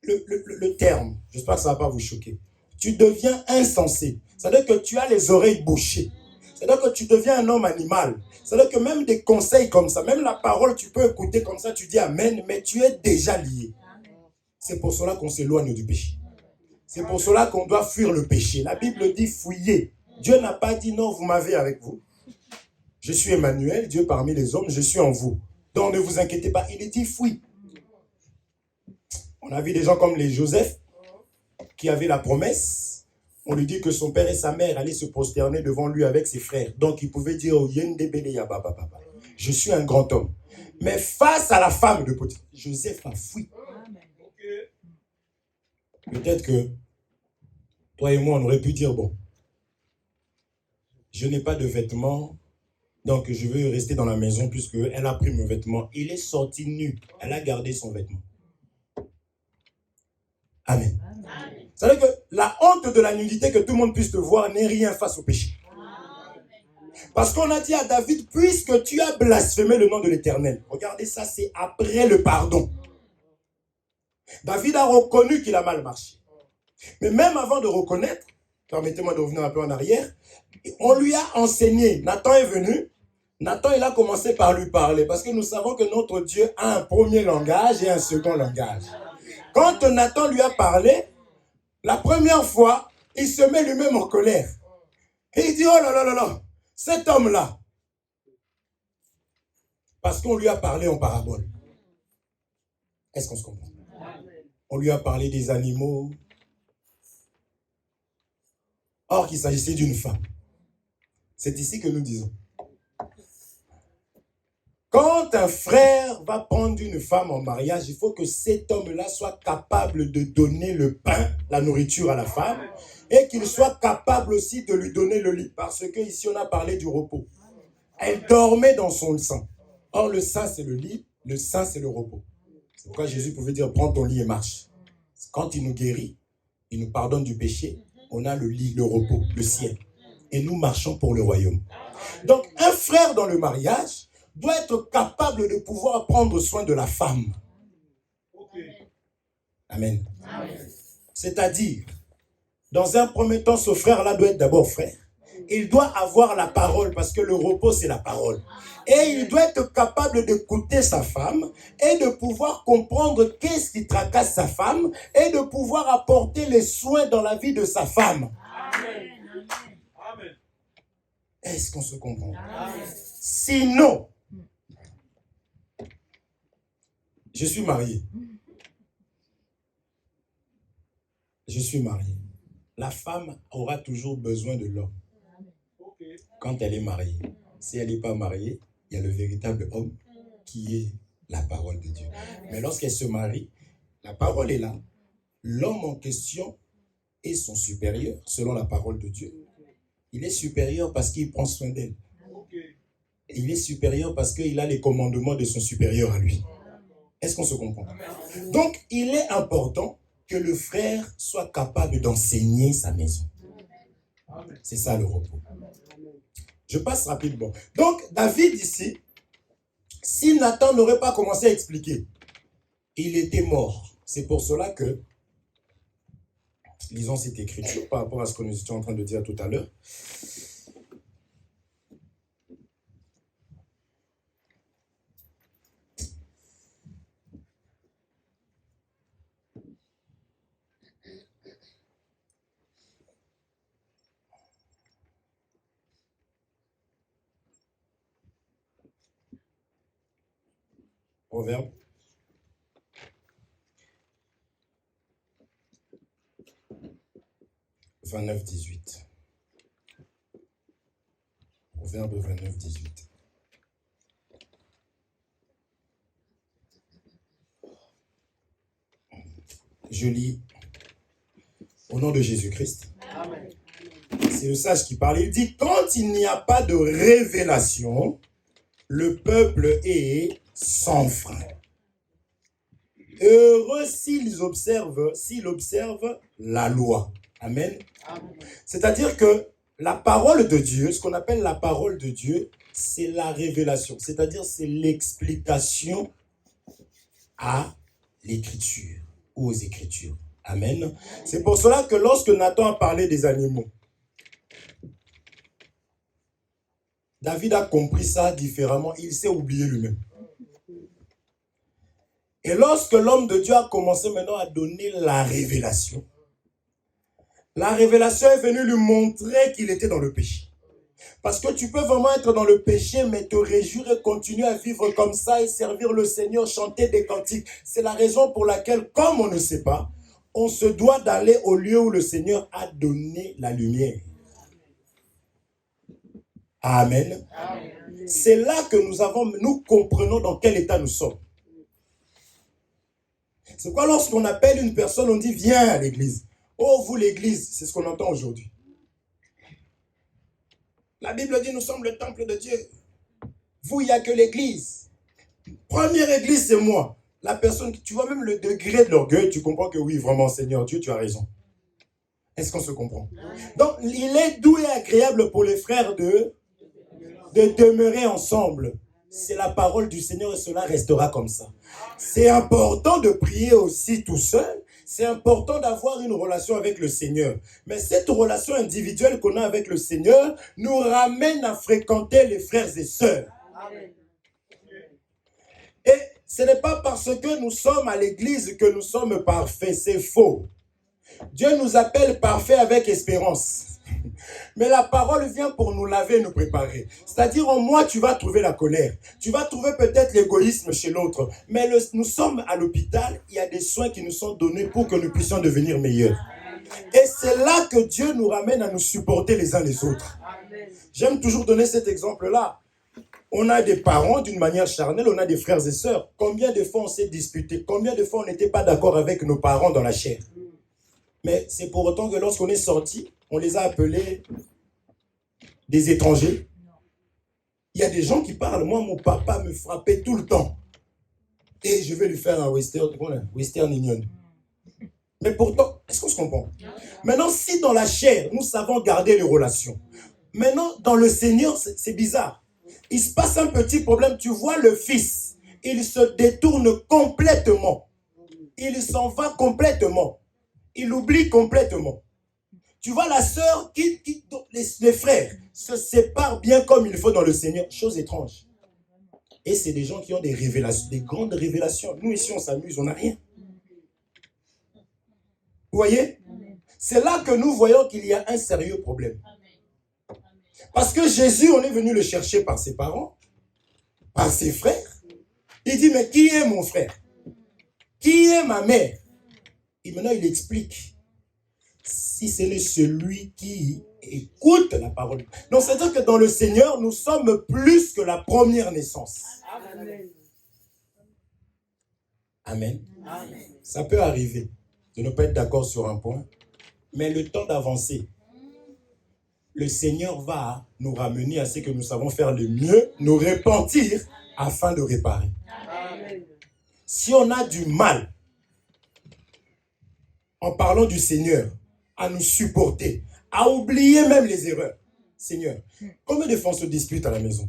le terme, j'espère que ça ne va pas vous choquer, tu deviens insensé. C'est-à-dire que tu as les oreilles bouchées. C'est-à-dire que tu deviens un homme animal. C'est-à-dire que même des conseils comme ça, même la parole, tu peux écouter comme ça, tu dis Amen, mais tu es déjà lié. C'est pour cela qu'on s'éloigne du péché. C'est pour cela qu'on doit fuir le péché. La Bible dit fuyez. Dieu n'a pas dit non, vous m'avez avec vous. Je suis Emmanuel, Dieu parmi les hommes, je suis en vous. Donc ne vous inquiétez pas, il dit fuis. On a vu des gens comme les Joseph qui avaient la promesse. On lui dit que son père et sa mère allaient se prosterner devant lui avec ses frères. Donc il pouvait dire oh, je suis un grand homme. Mais face à la femme de Potiphar, Joseph a fui. Peut-être que toi et moi, on aurait pu dire, bon, je n'ai pas de vêtements, donc je veux rester dans la maison puisqu'elle a pris mon vêtement. Il est sorti nu. Elle a gardé son vêtement. Amen. C'est-à-dire que la honte de la nudité, que tout le monde puisse te voir, n'est rien face au péché. Parce qu'on a dit à David, puisque tu as blasphémé le nom de l'Éternel. Regardez ça, c'est après le pardon. David a reconnu qu'il a mal marché. Mais même avant de reconnaître, permettez-moi de revenir un peu en arrière, on lui a enseigné. Nathan est venu. Nathan, il a commencé par lui parler. Parce que nous savons que notre Dieu a un premier langage et un second langage. Quand Nathan lui a parlé, la première fois, il se met lui-même en colère. Et il dit, oh là là là là, cet homme-là. Parce qu'on lui a parlé en parabole. Est-ce qu'on se comprend? On lui a parlé des animaux. Or qu'il s'agissait d'une femme. C'est ici que nous disons. Quand un frère va prendre une femme en mariage, il faut que cet homme-là soit capable de donner le pain, la nourriture à la femme, et qu'il soit capable aussi de lui donner le lit. Parce que ici on a parlé du repos. Elle dormait dans son sein. Or le sein c'est le lit, le sein c'est le repos. C'est pourquoi Jésus pouvait dire prends ton lit et marche. Quand il nous guérit, il nous pardonne du péché, on a le lit, le repos, le ciel. Et nous marchons pour le royaume. Donc un frère dans le mariage doit être capable de pouvoir prendre soin de la femme. Amen. C'est-à-dire, dans un premier temps, ce frère-là doit être d'abord frère. Il doit avoir la parole parce que le repos, c'est la parole. Et il doit être capable d'écouter sa femme et de pouvoir comprendre qu'est-ce qui tracasse sa femme et de pouvoir apporter les soins dans la vie de sa femme. Amen. Est-ce qu'on se comprend? Sinon, je suis marié. Je suis marié. La femme aura toujours besoin de l'homme quand elle est mariée. Si elle n'est pas mariée, il y a le véritable homme qui est la parole de Dieu. Mais lorsqu'elle se marie, la parole est là. L'homme en question est son supérieur, selon la parole de Dieu. Il est supérieur parce qu'il prend soin d'elle. Il est supérieur parce qu'il a les commandements de son supérieur à lui. Est-ce qu'on se comprend? Donc, il est important que le frère soit capable d'enseigner sa maison. C'est ça le repos. Je passe rapidement. Donc, David ici, si Nathan n'aurait pas commencé à expliquer, il était mort. C'est pour cela que, lisons cette écriture par rapport à ce que nous étions en train de dire tout à l'heure. Proverbe. « 29-18. Proverbe 29-18. Je lis au nom de Jésus-Christ. C'est le sage qui parle. Il dit, quand il n'y a pas de révélation, le peuple est sans frein. Heureux s'il observe la loi. Amen. C'est-à-dire que la parole de Dieu, ce qu'on appelle la parole de Dieu, c'est la révélation. C'est-à-dire c'est l'explication à l'écriture ou aux écritures. Amen. C'est pour cela que lorsque Nathan a parlé des animaux, David a compris ça différemment. Il s'est oublié lui-même. Et lorsque l'homme de Dieu a commencé maintenant à donner la révélation est venue lui montrer qu'il était dans le péché. Parce que tu peux vraiment être dans le péché, mais te réjouir et continuer à vivre comme ça et servir le Seigneur, chanter des cantiques. C'est la raison pour laquelle, comme on ne sait pas, on se doit d'aller au lieu où le Seigneur a donné la lumière. Amen. Amen. C'est là que nous comprenons dans quel état nous sommes. C'est quoi lorsqu'on appelle une personne, on dit viens à l'église. Oh, vous l'église, c'est ce qu'on entend aujourd'hui. La Bible dit nous sommes le temple de Dieu. Vous, il n'y a que l'église. Première église, c'est moi. La personne, tu vois même le degré de l'orgueil, tu comprends que oui, vraiment, Seigneur Dieu, tu as raison. Est-ce qu'on se comprend? Donc, il est doux et agréable pour les frères de demeurer ensemble. C'est la parole du Seigneur et cela restera comme ça. C'est important de prier aussi tout seul. C'est important d'avoir une relation avec le Seigneur. Mais cette relation individuelle qu'on a avec le Seigneur nous ramène à fréquenter les frères et sœurs. Et ce n'est pas parce que nous sommes à l'église que nous sommes parfaits. C'est faux. Dieu nous appelle parfaits avec espérance. Mais la parole vient pour nous laver et nous préparer. C'est-à-dire, en moi, tu vas trouver la colère. Tu vas trouver peut-être l'égoïsme chez l'autre. Mais nous sommes à l'hôpital, il y a des soins qui nous sont donnés pour que nous puissions devenir meilleurs. Et c'est là que Dieu nous ramène à nous supporter les uns les autres. J'aime toujours donner cet exemple-là. On a des parents d'une manière charnelle, on a des frères et sœurs. Combien de fois on s'est disputé? Combien de fois on n'était pas d'accord avec nos parents dans la chair? Mais c'est pour autant que lorsqu'on est sorti, on les a appelés des étrangers. Il y a des gens qui parlent. Moi, mon papa me frappait tout le temps. Et je vais lui faire un Western Union. Mais pourtant, est-ce qu'on se comprend? Maintenant, si dans la chair, nous savons garder les relations. Maintenant, dans le Seigneur, c'est bizarre. Il se passe un petit problème. Tu vois le fils, il se détourne complètement. Il s'en va complètement. Il oublie complètement. Tu vois la sœur, les frères se séparent bien comme il faut dans le Seigneur. Chose étrange. Et c'est des gens qui ont des révélations, des grandes révélations. Nous ici, on s'amuse, on n'a rien. Vous voyez? C'est là que nous voyons qu'il y a un sérieux problème. Parce que Jésus, on est venu le chercher par ses parents, par ses frères. Il dit, mais qui est mon frère? Qui est ma mère? Et maintenant, il explique. Si c'est celui qui écoute la parole. Donc, c'est-à-dire que dans le Seigneur, nous sommes plus que la première naissance. Amen. Amen. Amen. Ça peut arriver de ne pas être d'accord sur un point, mais le temps d'avancer, le Seigneur va nous ramener à ce que nous savons faire le mieux, nous repentir afin de réparer. Amen. Si on a du mal, en parlant du Seigneur, à nous supporter, à oublier même les erreurs, Seigneur, combien de fois on se dispute à la maison?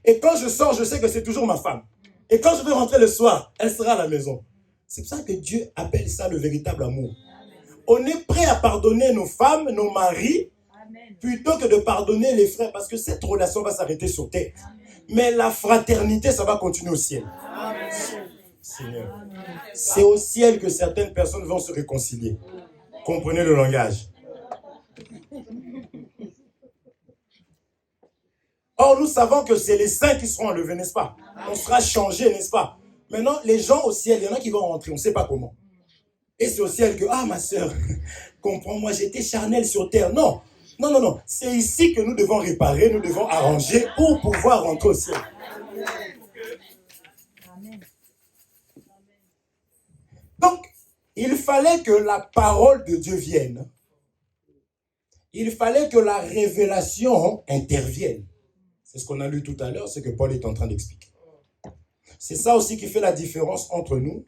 Et quand je sors, je sais que c'est toujours ma femme. Et quand je vais rentrer le soir, elle sera à la maison. C'est pour ça que Dieu appelle ça le véritable amour. On est prêt à pardonner nos femmes, nos maris, plutôt que de pardonner les frères, parce que cette relation va s'arrêter sur terre. Mais la fraternité, ça va continuer au ciel. Seigneur, c'est au ciel que certaines personnes vont se réconcilier. Comprenez le langage. Or, nous savons que c'est les saints qui seront enlevés, n'est-ce pas? On sera changé, n'est-ce pas? Maintenant, les gens au ciel, il y en a qui vont rentrer, on ne sait pas comment. Et c'est au ciel que, ah ma soeur, comprends-moi, j'étais charnel sur terre. Non, non, non, non. C'est ici que nous devons réparer, nous devons arranger pour pouvoir rentrer au ciel. Donc, il fallait que la parole de Dieu vienne. Il fallait que la révélation intervienne. C'est ce qu'on a lu tout à l'heure, ce que Paul est en train d'expliquer. C'est ça aussi qui fait la différence entre nous,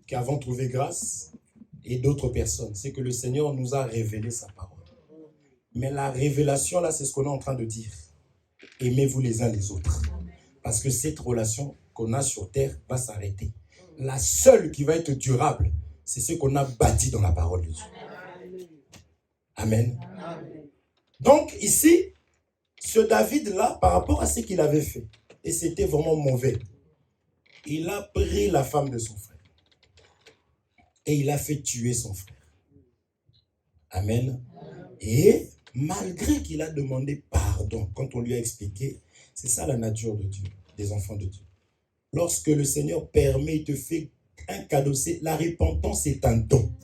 qui avons trouvé grâce, et d'autres personnes. C'est que le Seigneur nous a révélé sa parole. Mais la révélation, là, c'est ce qu'on est en train de dire. Aimez-vous les uns les autres. Parce que cette relation qu'on a sur terre va s'arrêter. La seule qui va être durable, c'est ce qu'on a bâti dans la parole de Dieu. Amen. Donc, ici, ce David-là, par rapport à ce qu'il avait fait, et c'était vraiment mauvais, il a pris la femme de son frère. Et il a fait tuer son frère. Amen. Et malgré qu'il a demandé pardon, quand on lui a expliqué, c'est ça la nature de Dieu, des enfants de Dieu. Lorsque le Seigneur permet, il te fait un cadeau. La repentance est un don.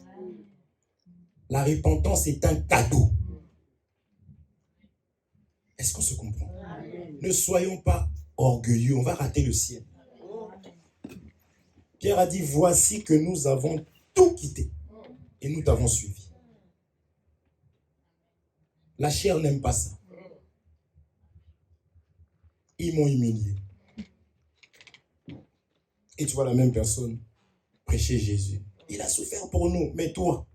La repentance est un cadeau. Est-ce qu'on se comprend? Ne soyons pas orgueilleux, on va rater le ciel. Pierre a dit, voici que nous avons tout quitté et nous t'avons suivi. La chair n'aime pas ça. Ils m'ont humilié. Et tu vois la même personne prêcher Jésus. Il a souffert pour nous, mais toi,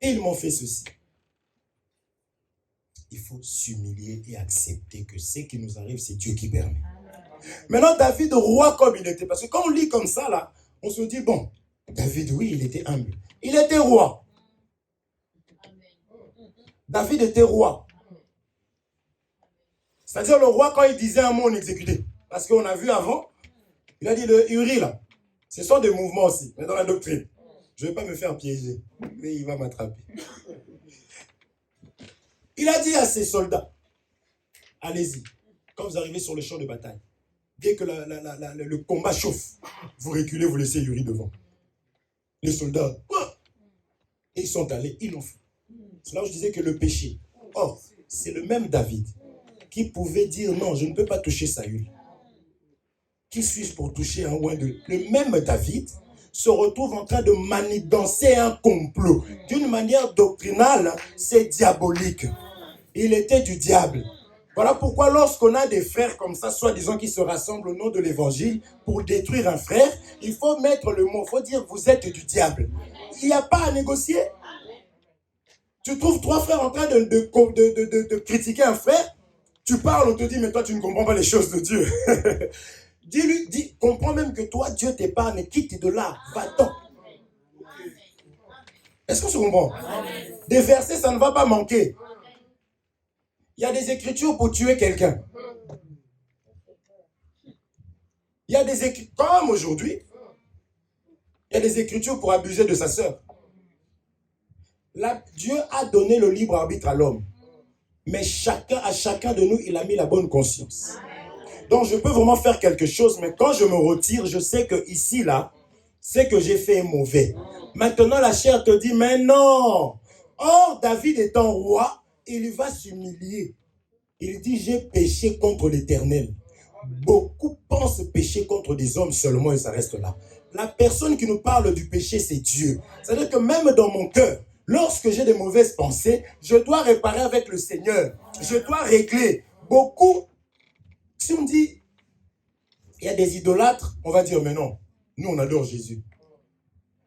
et ils m'ont fait ceci. Il faut s'humilier et accepter que ce qui nous arrive, c'est Dieu qui permet. Maintenant, David, roi comme il était, parce que quand on lit comme ça, là, on se dit, bon, David, oui, il était humble. Il était roi. David était roi. C'est-à-dire le roi, quand il disait un mot, on exécutait. Parce qu'on a vu avant, il a dit le Uri, là. Ce sont des mouvements aussi, mais dans la doctrine. Je ne vais pas me faire piéger, mais il va m'attraper. Il a dit à ses soldats, allez-y, quand vous arrivez sur le champ de bataille, dès que le combat chauffe, vous reculez, vous laissez Uri devant. Les soldats, et ils sont allés, ils l'ont fait. C'est là où je disais que le péché, or, c'est le même David qui pouvait dire non, je ne peux pas toucher Saül. Qui suis-je pour toucher un oin de... Le même David se retrouve en train de manigancer un complot. D'une manière doctrinale, c'est diabolique. Il était du diable. Voilà pourquoi lorsqu'on a des frères comme ça, soi-disant qui se rassemblent au nom de l'évangile pour détruire un frère, il faut mettre le mot, il faut dire vous êtes du diable. Il n'y a pas à négocier. Tu trouves trois frères en train de critiquer un frère, tu parles, on te dit mais toi tu ne comprends pas les choses de Dieu. Dis, comprends même que toi, Dieu t'épargne, quitte de là, va-t'en. Est-ce qu'on se comprend? Des versets, ça ne va pas manquer. Il y a des écritures pour tuer quelqu'un. Il y a des écritures, comme aujourd'hui, il y a des écritures pour abuser de sa sœur. Dieu a donné le libre arbitre à l'homme. Mais à chacun de nous, il a mis la bonne conscience. Donc, je peux vraiment faire quelque chose, mais quand je me retire, je sais que ici, là, c'est que j'ai fait mauvais. Maintenant, la chair te dit, mais non. Or, David étant roi, il va s'humilier. Il dit, j'ai péché contre l'Éternel. Beaucoup pensent pécher contre des hommes seulement et ça reste là. La personne qui nous parle du péché, c'est Dieu. C'est-à-dire que même dans mon cœur, lorsque j'ai des mauvaises pensées, je dois réparer avec le Seigneur. Je dois régler. Beaucoup, si on dit, il y a des idolâtres, on va dire, mais non, nous on adore Jésus.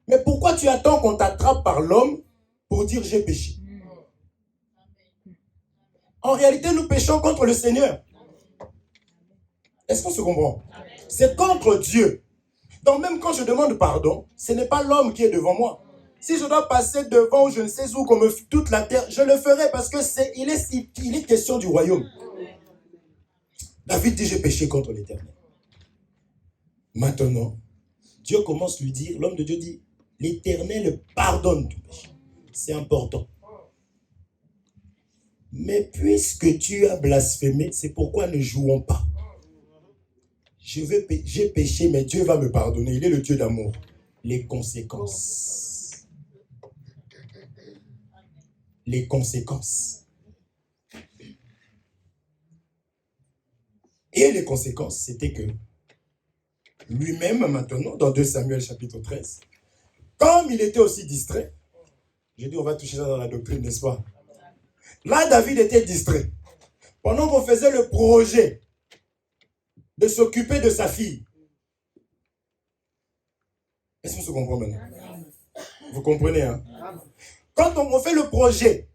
Mais pourquoi tu attends qu'on t'attrape par l'homme pour dire j'ai péché? En réalité, nous péchons contre le Seigneur. Est-ce qu'on se comprend? C'est contre Dieu. Donc même quand je demande pardon, ce n'est pas l'homme qui est devant moi. Si je dois passer devant ou je ne sais où, comme toute la terre, je le ferai parce que il est question du royaume. David dit, j'ai péché contre l'Éternel. Maintenant, Dieu commence à lui dire, l'homme de Dieu dit, l'Éternel pardonne ton péché. C'est important. Mais puisque tu as blasphémé, c'est pourquoi ne jouons pas. J'ai péché, mais Dieu va me pardonner. Il est le Dieu d'amour. Les conséquences. Les conséquences. Et les conséquences, c'était que lui-même, maintenant, dans 2 Samuel chapitre 13, comme il était aussi distrait, j'ai dit on va toucher ça dans la doctrine, n'est-ce pas? Là, David était distrait. Pendant qu'on faisait le projet de s'occuper de sa fille. Est-ce qu'on se comprend maintenant? Vous comprenez, hein? Quand on fait le projet,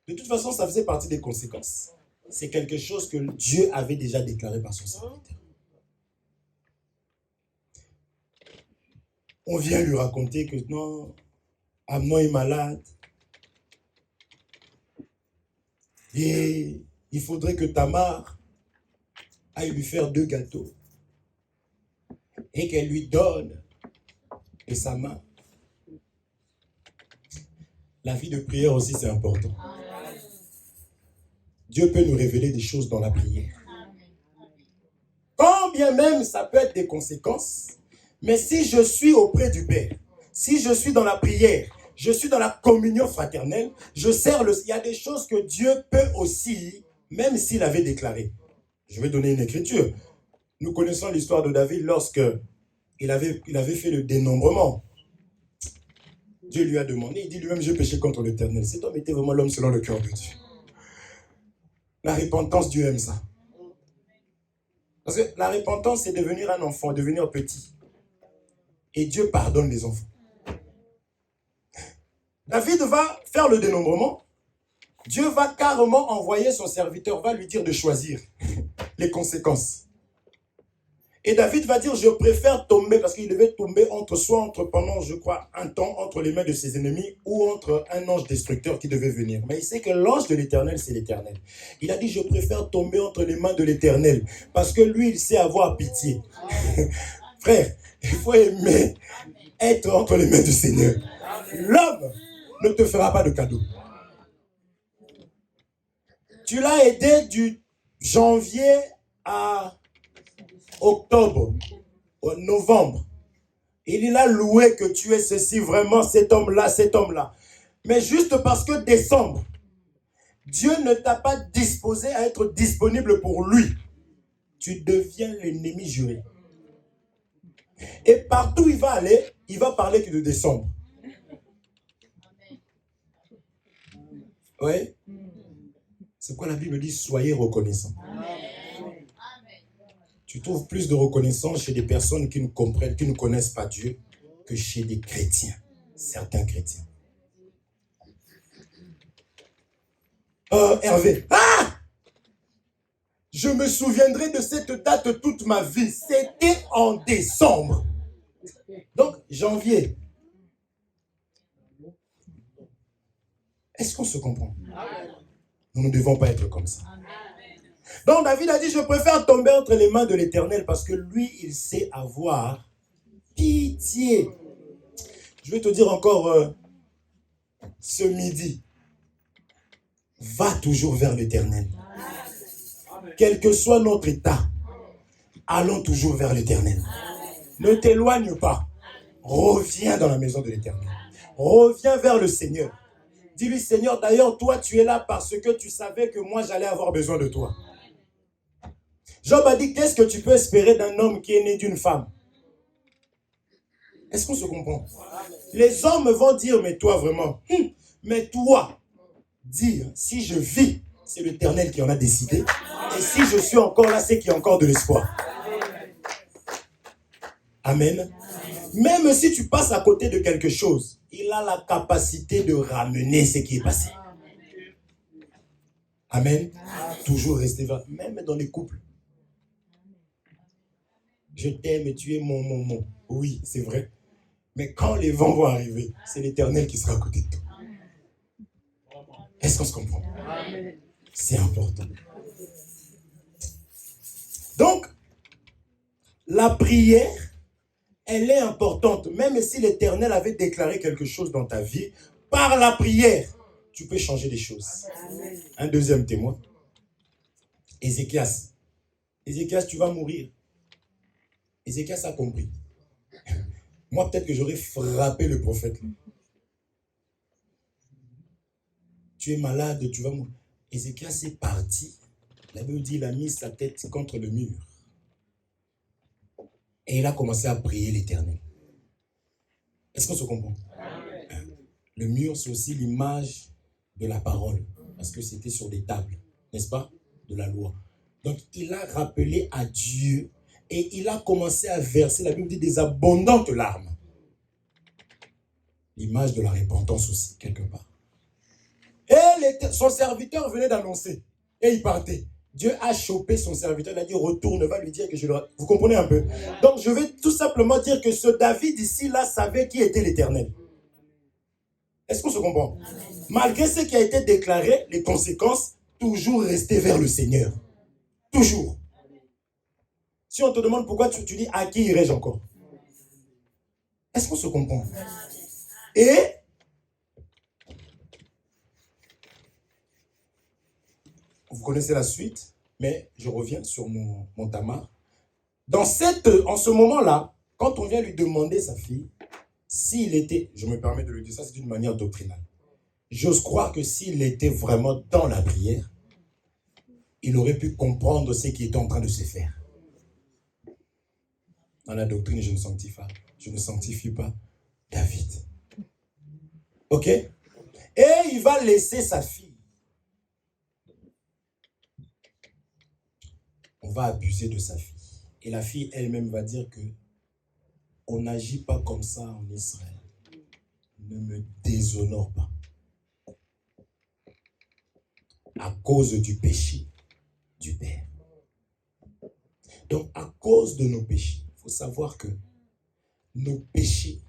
de toute façon, ça faisait partie des conséquences. C'est quelque chose que Dieu avait déjà déclaré par son serviteur. On vient lui raconter que non, Amnon est malade. Et il faudrait que Tamar aille lui faire 2 gâteaux. Et qu'elle lui donne de sa main. La vie de prière aussi, c'est important. Dieu peut nous révéler des choses dans la prière. Quand bien même ça peut être des conséquences, mais si je suis auprès du Père, si je suis dans la prière, je suis dans la communion fraternelle, il y a des choses que Dieu peut aussi, même s'il avait déclaré. Je vais donner une écriture. Nous connaissons l'histoire de David lorsque il avait fait le dénombrement. Dieu lui a demandé, il dit lui-même, j'ai péché contre l'Éternel. Cet homme était vraiment l'homme selon le cœur de Dieu. La repentance, Dieu aime ça. Parce que la repentance, c'est devenir un enfant, devenir petit. Et Dieu pardonne les enfants. David va faire le dénombrement. Dieu va carrément envoyer son serviteur, va lui dire de choisir les conséquences. Et David va dire, je préfère tomber, parce qu'il devait tomber pendant, je crois, un temps, entre les mains de ses ennemis, ou entre un ange destructeur qui devait venir. Mais il sait que l'ange de l'Éternel, c'est l'Éternel. Il a dit, je préfère tomber entre les mains de l'Éternel, parce que lui, il sait avoir pitié. Frère, il faut aimer être entre les mains du Seigneur. L'homme ne te fera pas de cadeau. Tu l'as aidé du janvier à octobre, novembre. Il a loué que tu es ceci, vraiment cet homme-là. Mais juste parce que décembre, Dieu ne t'a pas disposé à être disponible pour lui. Tu deviens l'ennemi juré. Et partout où il va aller, il va parler que de décembre. Oui. C'est quoi la Bible dit? Soyez reconnaissants. Tu trouves plus de reconnaissance chez des personnes qui ne connaissent pas Dieu que chez des chrétiens, certains chrétiens. Hervé, je me souviendrai de cette date toute ma vie. C'était en décembre. Donc, janvier. Est-ce qu'on se comprend? Nous ne devons pas être comme ça. Donc David a dit, je préfère tomber entre les mains de l'Éternel parce que lui, il sait avoir pitié. Je vais te dire encore ce midi, va toujours vers l'Éternel. Quel que soit notre état, allons toujours vers l'Éternel. Ne t'éloigne pas. Reviens dans la maison de l'Éternel. Reviens vers le Seigneur. Dis-lui, Seigneur, d'ailleurs, toi, tu es là parce que tu savais que moi, j'allais avoir besoin de toi. Job a dit, qu'est-ce que tu peux espérer d'un homme qui est né d'une femme? Est-ce qu'on se comprend? Les hommes vont dire, mais toi, vraiment, mais toi, dire, si je vis, c'est l'Éternel qui en a décidé. Et si je suis encore là, c'est qu'il y a encore de l'espoir. Amen. Même si tu passes à côté de quelque chose, il a la capacité de ramener ce qui est passé. Amen. Toujours rester vers, même dans les couples. Je t'aime et tu es mon. Oui, c'est vrai. Mais quand les vents vont arriver, c'est l'Éternel qui sera à côté de toi. Est-ce qu'on se comprend? C'est important. Donc, la prière, elle est importante. Même si l'Éternel avait déclaré quelque chose dans ta vie, par la prière, tu peux changer des choses. Un deuxième témoin. Ézéchias. Ézéchias, tu vas mourir. Ézéchias a compris. Moi, peut-être que j'aurais frappé le prophète. Tu es malade, tu vas mourir. Ézéchias est parti. La Bible dit, il a mis sa tête contre le mur. Et il a commencé à prier l'Éternel. Est-ce qu'on se comprend? Le mur, c'est aussi l'image de la parole. Parce que c'était sur des tables, n'est-ce pas? De la loi. Donc, il a rappelé à Dieu et il a commencé à verser, la Bible dit, des abondantes larmes. L'image de la repentance aussi, quelque part. Et son serviteur venait d'annoncer. Et il partait. Dieu a chopé son serviteur. Il a dit, retourne, va lui dire que je le... Vous comprenez un peu? Donc, je vais tout simplement dire que ce David ici, là, savait qui était l'Éternel. Est-ce qu'on se comprend? Malgré ce qui a été déclaré, les conséquences, toujours rester vers le Seigneur. Toujours. Si on te demande pourquoi tu dis, à qui irai-je encore? Est-ce qu'on se comprend? Et vous connaissez la suite, mais je reviens sur mon Tamar. En ce moment-là, quand on vient lui demander sa fille, s'il était, je me permets de le dire, ça c'est d'une manière doctrinale. J'ose croire que s'il était vraiment dans la prière, il aurait pu comprendre ce qui était en train de se faire. Dans la doctrine, je ne sanctifie pas David. Ok? Et il va laisser sa fille. On va abuser de sa fille. Et la fille elle-même va dire que on n'agit pas comme ça en Israël. Ne me déshonore pas. À cause du péché du Père. Donc, à cause de nos péchés, il faut savoir que nos péchés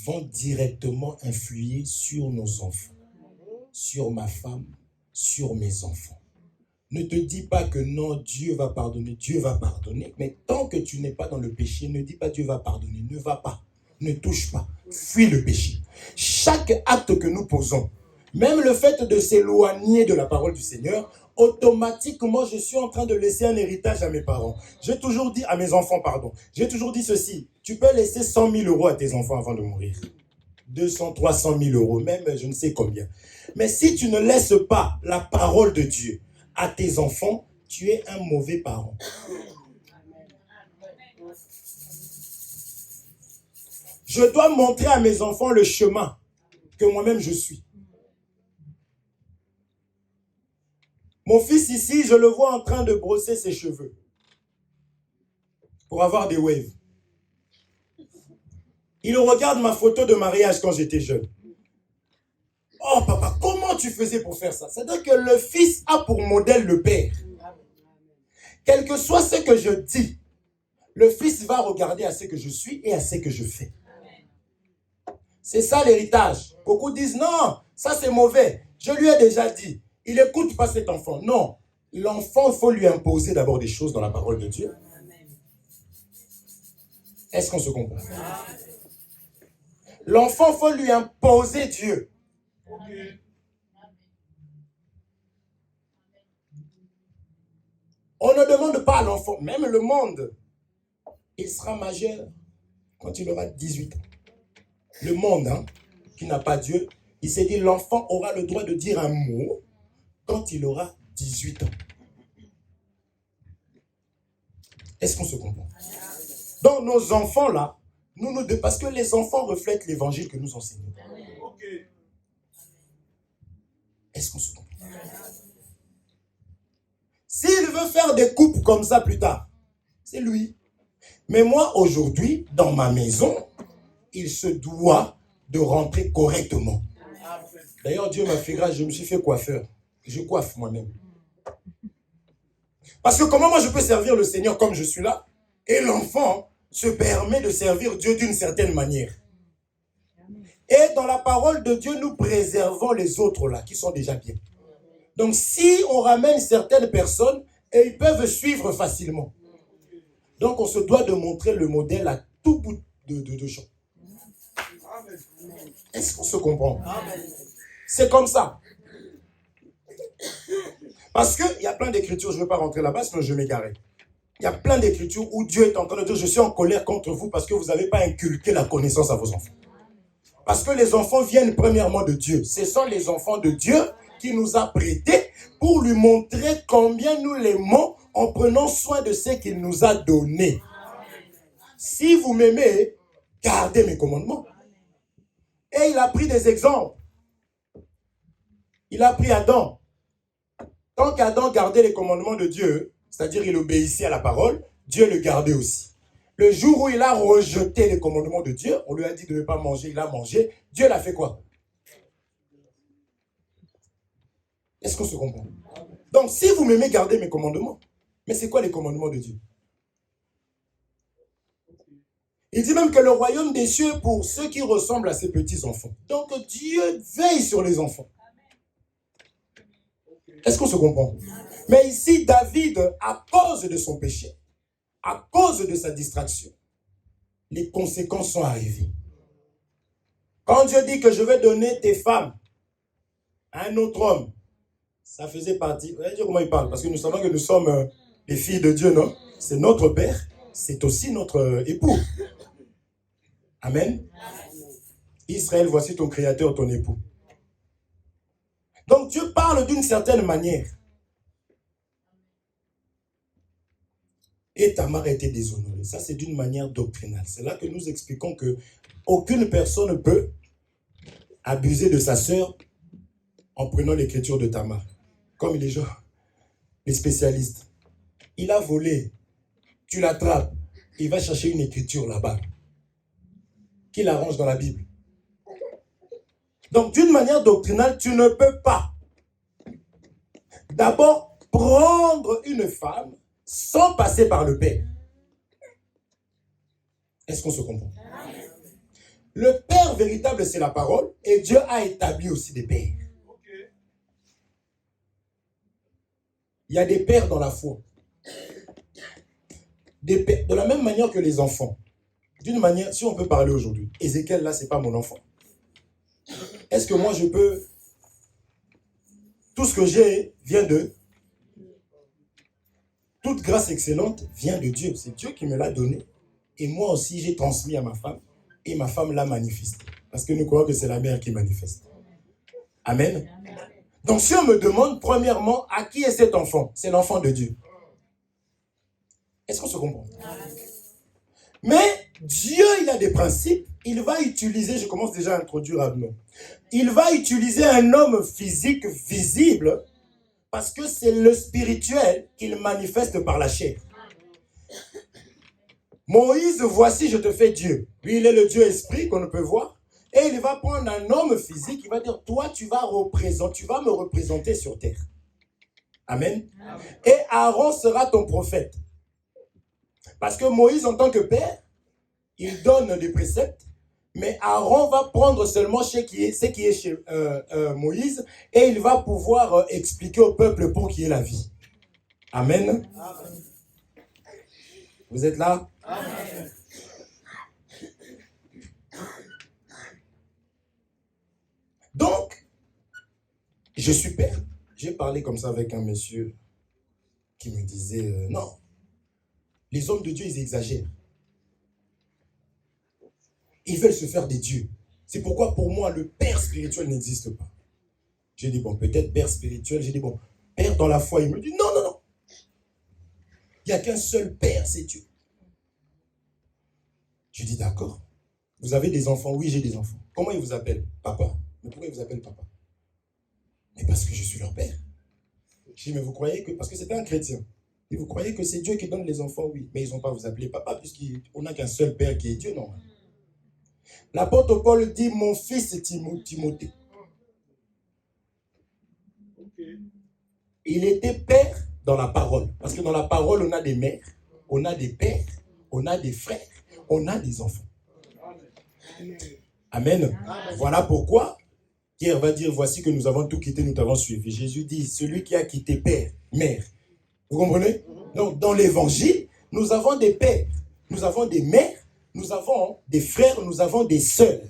vont directement influer sur nos enfants, sur ma femme, sur mes enfants. Ne te dis pas que non, Dieu va pardonner, mais tant que tu n'es pas dans le péché, ne dis pas Dieu va pardonner, ne va pas, ne touche pas, fuis le péché. Chaque acte que nous posons, même le fait de s'éloigner de la parole du Seigneur, automatiquement, je suis en train de laisser un héritage à mes parents. J'ai toujours dit, à mes enfants, j'ai toujours dit ceci, tu peux laisser 100 000 euros à tes enfants avant de mourir. 200, 300 000 euros, même je ne sais combien. Mais si tu ne laisses pas la parole de Dieu à tes enfants, tu es un mauvais parent. Je dois montrer à mes enfants le chemin que moi-même je suis. Mon fils ici, je le vois en train de brosser ses cheveux pour avoir des waves. Il regarde ma photo de mariage quand j'étais jeune. Oh papa, comment tu faisais pour faire ça? C'est-à-dire que le fils a pour modèle le père. Quel que soit ce que je dis, le fils va regarder à ce que je suis et à ce que je fais. C'est ça l'héritage. Beaucoup disent non, ça c'est mauvais. Je lui ai déjà dit. Il n'écoute pas cet enfant. Non. L'enfant, il faut lui imposer d'abord des choses dans la parole de Dieu. Est-ce qu'on se comprend? L'enfant, il faut lui imposer Dieu. On ne demande pas à l'enfant, même le monde, il sera majeur quand il aura 18 ans. Le monde, qui n'a pas Dieu, il s'est dit l'enfant aura le droit de dire un mot quand il aura 18 ans. Est-ce qu'on se comprend? Donc nos enfants là, parce que les enfants reflètent l'évangile que nous enseignons. Est-ce qu'on se comprend? S'il veut faire des coupes comme ça plus tard, c'est lui. Mais moi aujourd'hui, dans ma maison, il se doit de rentrer correctement. D'ailleurs, Dieu m'a fait grâce, je me suis fait coiffeur. Je coiffe moi-même. Parce que comment moi je peux servir le Seigneur comme je suis là, et l'enfant se permet de servir Dieu d'une certaine manière. Et dans la parole de Dieu, nous préservons les autres là, qui sont déjà bien. Donc si on ramène certaines personnes, et ils peuvent suivre facilement. Donc on se doit de montrer le modèle à tout bout de champ. Est-ce qu'on se comprend? C'est comme ça. Parce qu'il y a plein d'écritures, je ne veux pas rentrer là-bas, sinon je vais m'égarer. Il y a plein d'écritures où Dieu est en train de dire, je suis en colère contre vous parce que vous n'avez pas inculqué la connaissance à vos enfants. Parce que les enfants viennent premièrement de Dieu. Ce sont les enfants de Dieu qui nous a prêtés pour lui montrer combien nous l'aimons en prenant soin de ce qu'il nous a donné. Si vous m'aimez, gardez mes commandements. Et il a pris des exemples. Il a pris Adam. Tant qu'Adam gardait les commandements de Dieu, c'est-à-dire il obéissait à la parole, Dieu le gardait aussi. Le jour où il a rejeté les commandements de Dieu, on lui a dit de ne pas manger, il a mangé, Dieu l'a fait quoi? Est-ce qu'on se comprend? Donc si vous m'aimez, gardez mes commandements. Mais c'est quoi les commandements de Dieu? Il dit même que le royaume des cieux est pour ceux qui ressemblent à ses petits-enfants. Donc Dieu veille sur les enfants. Est-ce qu'on se comprend? Mais ici, David, à cause de son péché, à cause de sa distraction, les conséquences sont arrivées. Quand Dieu dit que je vais donner tes femmes à un autre homme, ça faisait partie... Vous voyez comment il parle? Parce que nous savons que nous sommes les filles de Dieu, non? C'est notre Père, c'est aussi notre époux. Amen. Israël, voici ton créateur, ton époux. Donc Dieu parle d'une certaine manière. Et Tamar a été déshonorée. Ça, c'est d'une manière doctrinale. C'est là que nous expliquons que aucune personne ne peut abuser de sa sœur en prenant l'écriture de Tamar. Comme les gens, les spécialistes. Il a volé. Tu l'attrapes. Il va chercher une écriture là-bas. Qu'il arrange dans la Bible. Donc, d'une manière doctrinale, tu ne peux pas d'abord prendre une femme sans passer par le Père. Est-ce qu'on se comprend? Le Père véritable, c'est la parole, et Dieu a établi aussi des pères. Il y a des pères dans la foi. Des pères, de la même manière que les enfants. D'une manière, si on peut parler aujourd'hui, Ézéchiel, là, c'est pas mon enfant. Est-ce que moi, je peux... Tout ce que j'ai vient de... Toute grâce excellente vient de Dieu. C'est Dieu qui me l'a donné. Et moi aussi, j'ai transmis à ma femme. Et ma femme l'a manifesté. Parce que nous croyons que c'est la mère qui manifeste. Amen. Donc si on me demande, premièrement, à qui est cet enfant? C'est l'enfant de Dieu. Est-ce qu'on se comprend? Mais Dieu, il a des principes. Il va utiliser, je commence déjà à introduire Abnon. Il va utiliser un homme physique visible parce que c'est le spirituel qu'il manifeste par la chair. Moïse, voici, je te fais Dieu. Lui, il est le Dieu esprit qu'on ne peut voir. Et il va prendre un homme physique, il va dire, toi, tu vas me représenter sur terre. Amen. Amen. Et Aaron sera ton prophète. Parce que Moïse, en tant que père, il donne des préceptes, mais Aaron va prendre seulement ce qui est chez Moïse, et il va pouvoir expliquer au peuple pour qu'il y ait la vie. Amen. Amen. Vous êtes là? Amen. Donc, Je suis père. J'ai parlé comme ça avec un monsieur qui me disait, non, les hommes de Dieu, ils exagèrent. Ils veulent se faire des dieux. C'est pourquoi pour moi, le père spirituel n'existe pas. J'ai dit, bon, peut-être père spirituel. J'ai dit, bon, père dans la foi. Il me dit, non, non, non. Il n'y a qu'un seul père, c'est Dieu. Je dis, d'accord. Vous avez des enfants? Oui, j'ai des enfants. Comment ils vous appellent? Papa. Mais pourquoi ils vous appellent papa? Mais parce que je suis leur père. Je dis, mais vous croyez que... Parce que c'était un chrétien. Et vous croyez que c'est Dieu qui donne les enfants? Oui. Mais ils n'ont pas à vous appeler papa, puisqu'on n'a qu'un seul père qui est Dieu, non. L'apôtre Paul dit, mon fils Timothée. Il était père dans la parole. Parce que dans la parole, on a des mères, on a des pères, on a des frères, on a des enfants. Amen. Voilà pourquoi Pierre va dire, voici que nous avons tout quitté, nous t'avons suivi. Jésus dit, celui qui a quitté père, mère. Vous comprenez? Donc, dans l'évangile, nous avons des pères, nous avons des mères, nous avons des frères, nous avons des sœurs.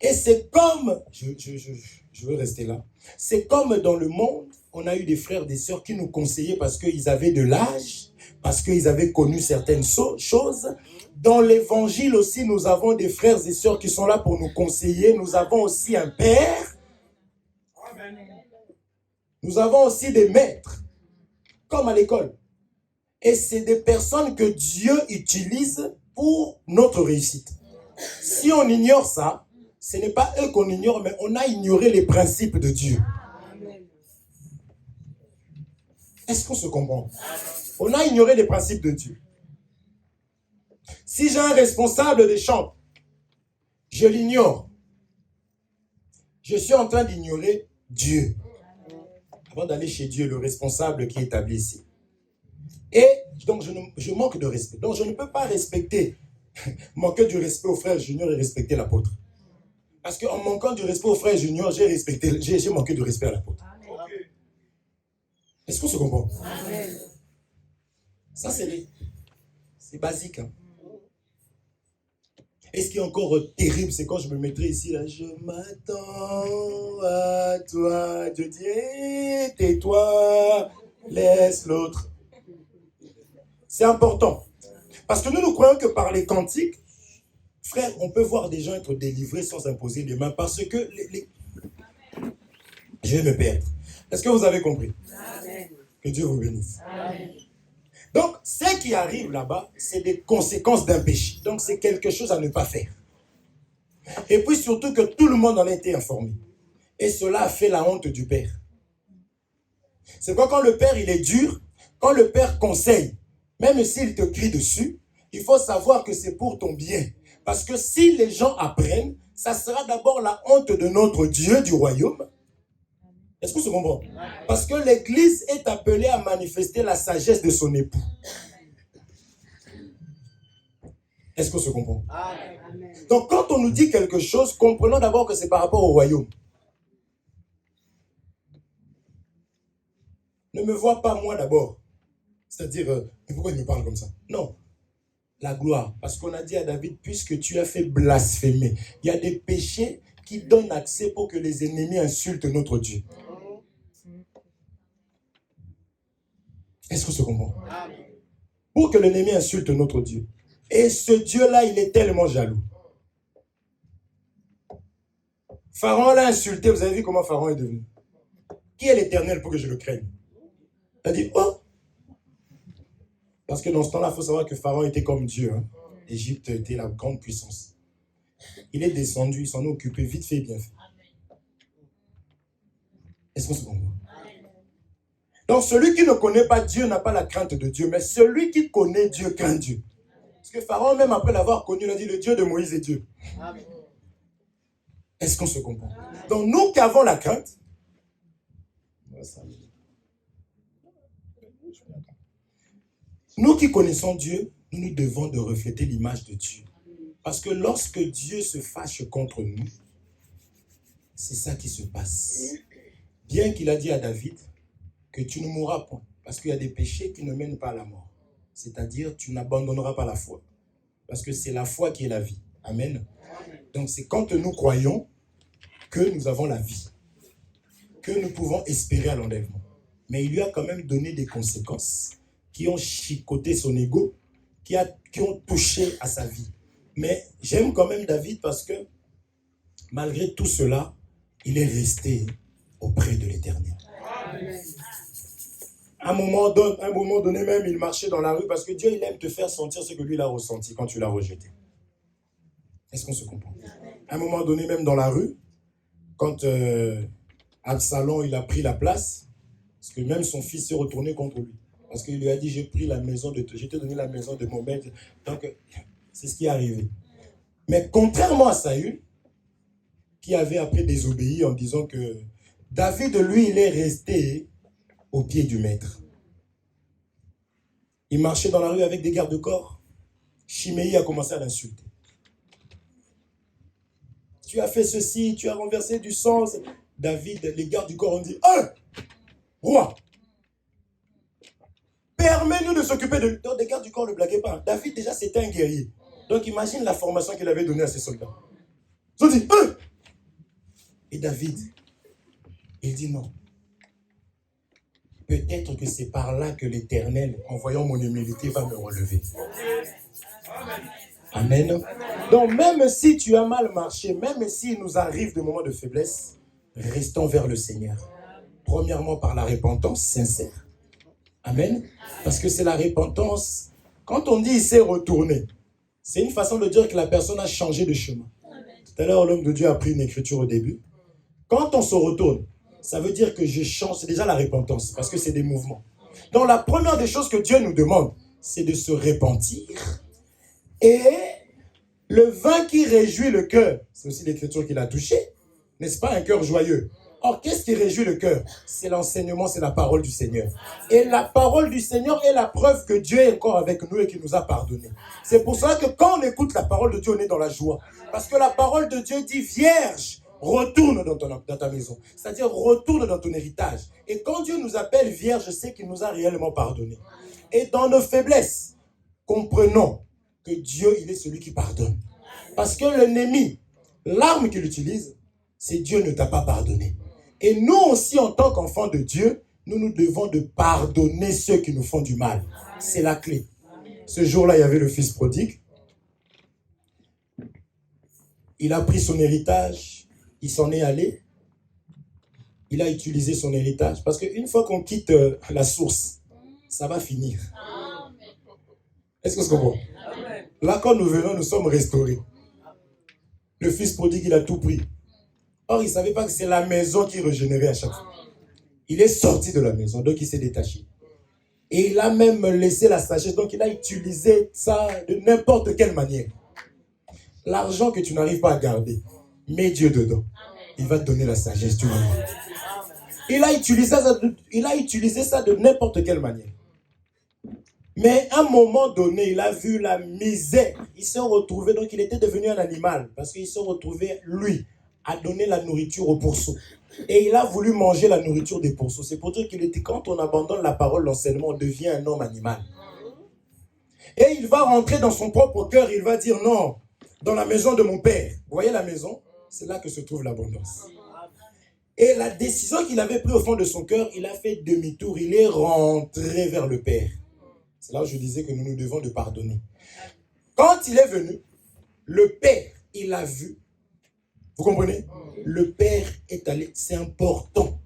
Et c'est comme, je veux rester là, c'est comme dans le monde, on a eu des frères, des sœurs qui nous conseillaient parce qu'ils avaient de l'âge, parce qu'ils avaient connu certaines choses. Dans l'évangile aussi, nous avons des frères et sœurs qui sont là pour nous conseiller. Nous avons aussi un père. Nous avons aussi des maîtres, comme à l'école. Et c'est des personnes que Dieu utilise pour notre réussite. Si on ignore ça, ce n'est pas eux qu'on ignore, mais on a ignoré les principes de Dieu. Est-ce qu'on se comprend? On a ignoré les principes de Dieu. Si j'ai un responsable des chants, je l'ignore. Je suis en train d'ignorer Dieu. Avant d'aller chez Dieu, le responsable qui est établi ici. Et donc, je manque de respect. Donc, je ne peux pas manquer du respect au frère junior et respecter l'apôtre. Parce qu'en manquant du respect au frère junior, j'ai manqué de respect à l'apôtre. Est-ce qu'on se comprend? Amen. Ça, c'est basique. Hein? Et ce qui est encore terrible, c'est quand je me mettrai ici, là, je m'attends à toi. Dieu dit, hey, tais-toi, laisse l'autre. C'est important. Parce que nous croyons que par les cantiques, frère, on peut voir des gens être délivrés sans imposer les mains. Parce que je vais me perdre. Est-ce que vous avez compris? Amen. Que Dieu vous bénisse. Amen. Donc, ce qui arrive là-bas, c'est des conséquences d'un péché. Donc, c'est quelque chose à ne pas faire. Et puis surtout que tout le monde en a été informé. Et cela a fait la honte du père. C'est quoi quand le père, il est dur, quand le père conseille, même s'il te crie dessus, il faut savoir que c'est pour ton bien. Parce que si les gens apprennent, ça sera d'abord la honte de notre Dieu du royaume. Est-ce que vous comprenez? Parce que l'Église est appelée à manifester la sagesse de son époux. Est-ce qu'on se comprend? Amen. Donc quand on nous dit quelque chose, comprenons d'abord que c'est par rapport au royaume. Ne me vois pas moi d'abord. C'est-à-dire, mais pourquoi il me parle comme ça? Non. La gloire. Parce qu'on a dit à David, puisque tu as fait blasphémer. Il y a des péchés qui donnent accès pour que les ennemis insultent notre Dieu. Est-ce qu'on se comprend? Pour que l'ennemi insulte notre Dieu. Et ce Dieu-là, il est tellement jaloux. Pharaon l'a insulté. Vous avez vu comment Pharaon est devenu? Qui est l'Éternel pour que je le craigne? Il a dit, oh! Parce que dans ce temps-là, il faut savoir que Pharaon était comme Dieu. Hein. L'Égypte était la grande puissance. Il est descendu, il s'en est occupé vite fait, bien fait. Est-ce qu'on se comprend? Donc, celui qui ne connaît pas Dieu n'a pas la crainte de Dieu, mais celui qui connaît Dieu craint Dieu. Parce que Pharaon, même après l'avoir connu, il a dit, le Dieu de Moïse est Dieu. Amen. Est-ce qu'on se comprend? Donc, nous qui avons la crainte, nous qui connaissons Dieu, nous devons de refléter l'image de Dieu. Parce que lorsque Dieu se fâche contre nous, c'est ça qui se passe. Bien qu'il a dit à David que tu ne mourras point, parce qu'il y a des péchés qui ne mènent pas à la mort. C'est-à-dire, tu n'abandonneras pas la foi. Parce que c'est la foi qui est la vie. Amen. Donc, c'est quand nous croyons que nous avons la vie. que nous pouvons espérer à l'enlèvement. Mais il lui a quand même donné des conséquences qui ont chicoté son ego, qui ont touché à sa vie. Mais j'aime quand même David parce que malgré tout cela, il est resté auprès de l'Éternel. À un moment donné même, il marchait dans la rue parce que Dieu, il aime te faire sentir ce que lui, il a ressenti quand tu l'as rejeté. Est-ce qu'on se comprend? À un moment donné, même dans la rue, quand Absalom, il a pris la place, parce que même son fils s'est retourné contre lui. Parce qu'il lui a dit, j'ai t'ai donné la maison de mon maître. Donc, c'est ce qui est arrivé. Mais contrairement à Saül, qui avait après désobéi en disant que David, lui, il est resté au pied du maître. Il marchait dans la rue avec des gardes-corps. Chiméi a commencé à l'insulter. Tu as fait ceci, tu as renversé du sang. David, les gardes du corps ont dit, roi, permets-nous de s'occuper de lui. Donc, les gardes du corps ne le blaguaient pas. David, déjà, c'était un guerrier. Donc, imagine la formation qu'il avait donnée à ses soldats. Ils ont dit, Et David, il dit non. Peut-être que c'est par là que l'Éternel, en voyant mon humilité, va me relever. Amen. Donc, même si tu as mal marché, même s'il nous arrive des moments de faiblesse, restons vers le Seigneur. Premièrement, par la repentance sincère. Amen. Parce que c'est la repentance. Quand on dit il s'est retourné, c'est une façon de dire que la personne a changé de chemin. Tout à l'heure, l'homme de Dieu a pris une écriture au début. Quand on se retourne, ça veut dire que je change. C'est déjà la repentance, parce que c'est des mouvements. Donc, la première des choses que Dieu nous demande, c'est de se repentir. Et le vin qui réjouit le cœur, c'est aussi l'écriture qui l'a touché, n'est-ce pas, un cœur joyeux? Or, qu'est-ce qui réjouit le cœur? C'est l'enseignement, c'est la parole du Seigneur. Et la parole du Seigneur est la preuve que Dieu est encore avec nous et qu'il nous a pardonné. C'est pour cela que quand on écoute la parole de Dieu, on est dans la joie. Parce que la parole de Dieu dit, vierge, retourne dans ta maison. C'est-à-dire, retourne dans ton héritage. Et quand Dieu nous appelle vierge, c'est qu'il nous a réellement pardonné. Et dans nos faiblesses, comprenons que Dieu, il est celui qui pardonne. Parce que l'ennemi, l'arme qu'il utilise, c'est Dieu ne t'a pas pardonné. Et nous aussi, en tant qu'enfants de Dieu, nous devons de pardonner ceux qui nous font du mal. C'est la clé. Ce jour-là, il y avait le fils prodigue. Il a pris son héritage. Il s'en est allé. Il a utilisé son héritage. Parce qu'une fois qu'on quitte la source, ça va finir. Est-ce que vous comprenez? Là, quand nous venons, nous sommes restaurés. Le fils prodigue, il a tout pris. Or, il ne savait pas que c'est la maison qui régénérait à chaque fois. Il est sorti de la maison, donc il s'est détaché. Et il a même laissé la sagesse, donc il a utilisé ça de n'importe quelle manière. L'argent que tu n'arrives pas à garder, mets Dieu dedans. Il va te donner la sagesse, tu vas voir. Il a utilisé ça de n'importe quelle manière. Mais à un moment donné, il a vu la misère. Il s'est retrouvé, donc il était devenu un animal. Parce qu'il s'est retrouvé, lui, à donner la nourriture aux pourceaux. Et il a voulu manger la nourriture des pourceaux. C'est pour dire qu'il était, quand on abandonne la parole, l'enseignement, on devient un homme animal. Et il va rentrer dans son propre cœur, il va dire non, dans la maison de mon père. Vous voyez la maison? C'est là que se trouve l'abondance. Et la décision qu'il avait prise au fond de son cœur, il a fait demi-tour, il est rentré vers le Père. C'est là où je disais que nous nous devons de pardonner. Quand il est venu, le Père, il a vu. Vous comprenez? Le Père est allé, c'est important.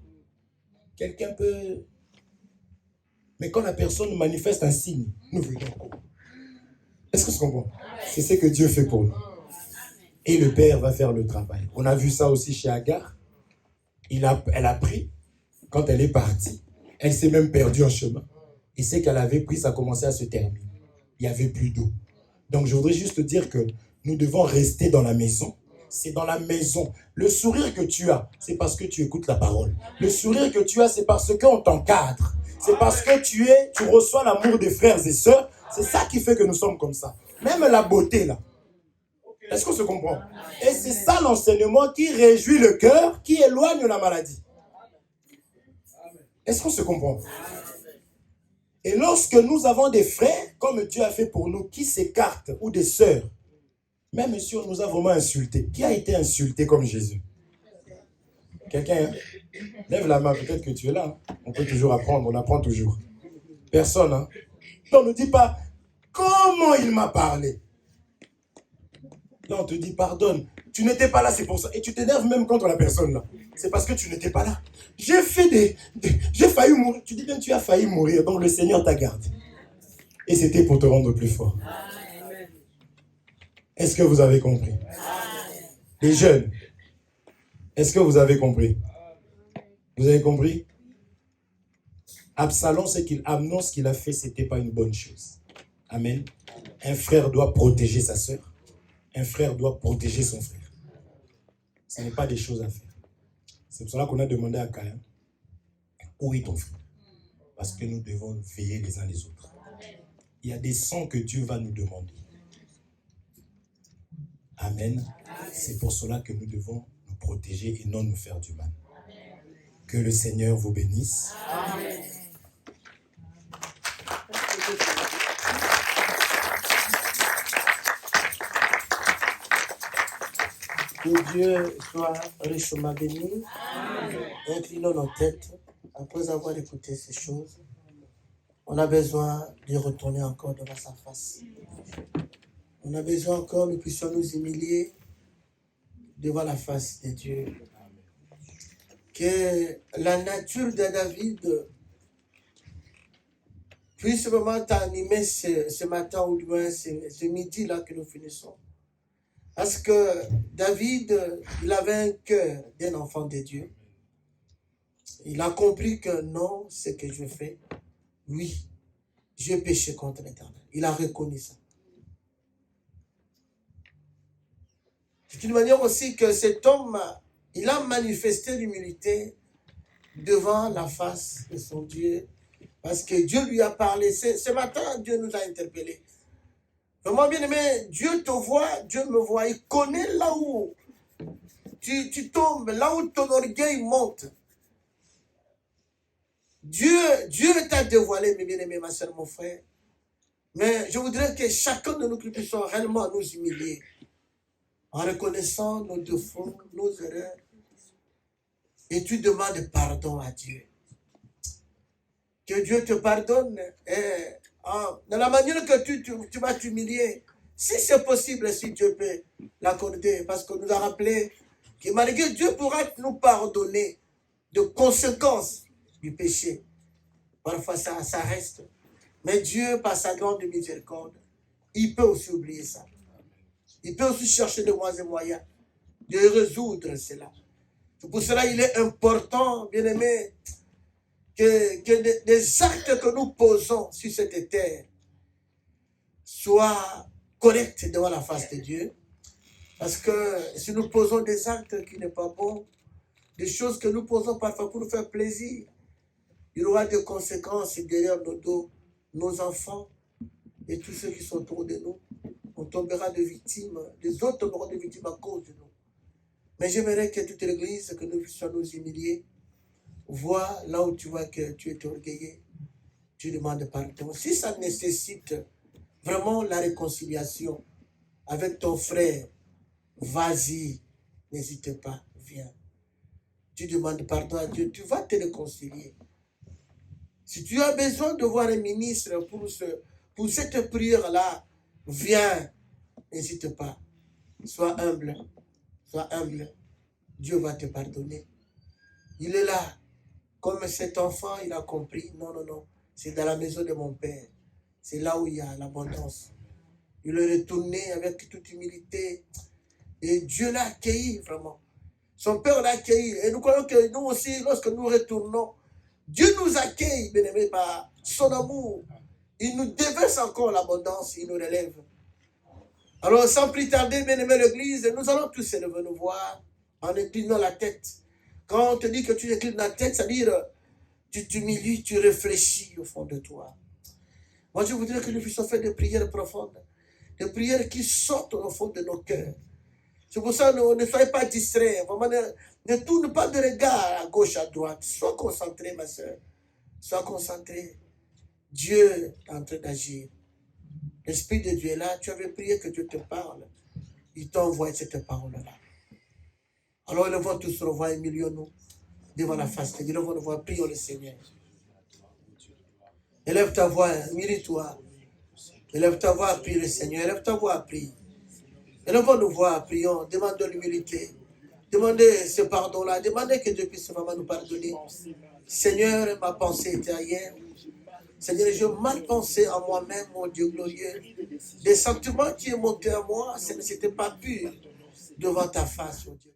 Quelqu'un peut... Mais quand la personne manifeste un signe, nous venons. Est-ce que vous comprenez? C'est ce que Dieu fait pour nous. Et le Père va faire le travail. On a vu ça aussi chez Agar. Elle a pris, quand elle est partie, elle s'est même perdue en chemin. Et ce qu'elle avait pris, ça a commencé à se terminer. Il n'y avait plus d'eau. Donc je voudrais juste dire que nous devons rester dans la maison. C'est dans la maison. Le sourire que tu as, c'est parce que tu écoutes la parole. Le sourire que tu as, c'est parce qu'on t'encadre. C'est parce que tu reçois l'amour des frères et sœurs. C'est ça qui fait que nous sommes comme ça. Même la beauté là. Est-ce qu'on se comprend? Et c'est ça l'enseignement qui réjouit le cœur, qui éloigne la maladie. Est-ce qu'on se comprend? Et lorsque nous avons des frères, comme Dieu a fait pour nous, qui s'écartent, ou des sœurs, même si on nous a vraiment insultés, qui a été insulté comme Jésus? Quelqu'un, lève la main, peut-être que tu es là. On peut toujours apprendre, on apprend toujours. Personne, hein. Non, ne dis pas comment il m'a parlé. Non, on te dit pardonne. Tu n'étais pas là, c'est pour ça. Et tu t'énerves même contre la personne là. C'est parce que tu n'étais pas là. J'ai failli mourir. Tu dis bien tu as failli mourir, donc le Seigneur t'a gardé. Et c'était pour te rendre plus fort. Est-ce que vous avez compris? Les jeunes, est-ce que vous avez compris? Vous avez compris? Absalom, Amnon, ce qu'il a fait, ce n'était pas une bonne chose. Amen. Un frère doit protéger sa sœur. Un frère doit protéger son frère. Ce n'est pas des choses à faire. C'est pour cela qu'on a demandé à Caïn, où est ton frère? Parce que nous devons veiller les uns les autres. Il y a des sangs que Dieu va nous demander. Amen. C'est pour cela que nous devons nous protéger et non nous faire du mal. Que le Seigneur vous bénisse. Amen. Que Dieu soit richement béni. Inclinons nos têtes. Après avoir écouté ces choses, on a besoin de retourner encore devant sa face. On a besoin encore que nous puissions nous humilier devant la face de Dieu. Que la nature de David puisse vraiment t'animer ce matin ou du moins ce midi-là que nous finissons. Parce que David, il avait un cœur d'un enfant de Dieu. Il a compris que non, ce que je fais, oui, j'ai péché contre l'Éternel. Il a reconnu ça. C'est une manière aussi que cet homme, il a manifesté l'humilité devant la face de son Dieu. Parce que Dieu lui a parlé. Ce matin, Dieu nous a interpellés. Vraiment bien aimé, Dieu te voit, Dieu me voit. Il connaît là où tu tombes, là où ton orgueil monte. Dieu t'a dévoilé, mes bien-aimés, ma soeur, mon frère. Mais je voudrais que chacun de nous puissions réellement nous humilier en reconnaissant nos défauts, nos erreurs. Et tu demandes pardon à Dieu. Que Dieu te pardonne dans la manière que tu vas t'humilier. Si c'est possible, si Dieu peut l'accorder. Parce qu'on nous a rappelé que malgré Dieu pourra nous pardonner de conséquences du péché. Parfois ça reste. Mais Dieu, par sa grande miséricorde, il peut aussi oublier ça. Il peut aussi chercher de moyens de résoudre cela. C'est pour cela qu'il est important, bien aimé, que des actes que nous posons sur cette terre soient corrects devant la face de Dieu. Parce que si nous posons des actes qui ne sont pas bons, des choses que nous posons parfois pour nous faire plaisir, il y aura des conséquences derrière nos dos, nos enfants et tous ceux qui sont autour de nous. On tombera de victimes, les autres tomberont de victimes à cause de nous. Mais j'aimerais que toute l'Église, que nous puissions nous humilier, vois là où tu vois que tu es orgueilleux, tu demandes pardon. Si ça nécessite vraiment la réconciliation avec ton frère, vas-y, n'hésite pas, viens. Tu demandes pardon à Dieu, tu vas te réconcilier. Si tu as besoin de voir un ministre pour cette prière-là, viens, n'hésite pas. Sois humble. Dieu va te pardonner. Il est là. Comme cet enfant, il a compris. Non. C'est dans la maison de mon père. C'est là où il y a l'abondance. Il est retourné avec toute humilité. Et Dieu l'a accueilli vraiment. Son père l'a accueilli. Et nous croyons que nous aussi, lorsque nous retournons, Dieu nous accueille, bien aimé, par son amour. Il nous déverse encore l'abondance, il nous relève. Alors, sans plus tarder, bien aimé l'Église, nous allons tous élever nos voix en inclinant la tête. Quand on te dit que tu inclines la tête, c'est-à-dire tu t'humilies, tu réfléchis au fond de toi. Moi, je voudrais que nous puissions faire des prières profondes, des prières qui sortent au fond de nos cœurs. C'est pour ça que ne soyez pas distraits. Vraiment, ne tourne pas de regard à gauche, à droite. Sois concentré, ma soeur. Sois concentré. Dieu est en train d'agir. L'Esprit de Dieu est là. Tu avais prié que Dieu te parle. Il t'a envoyé cette parole-là. Alors élevons tous nos voix et humilions-nous devant la face de Dieu. Élevons nos voix, prions le Seigneur. Élève ta voix, humilie-toi. Élève ta voix, prie le Seigneur. Élève ta voix, prie. Élevons nos voix, prions. Demandons l'humilité. Demandez ce pardon-là. Demandez que Dieu puisse vraiment nous pardonner. Seigneur, ma pensée était ailleurs. Seigneur, j'ai mal pensé en moi-même, mon Dieu glorieux. Des sentiments qui est monté à moi, ce n'était pas pur devant ta face, mon Dieu.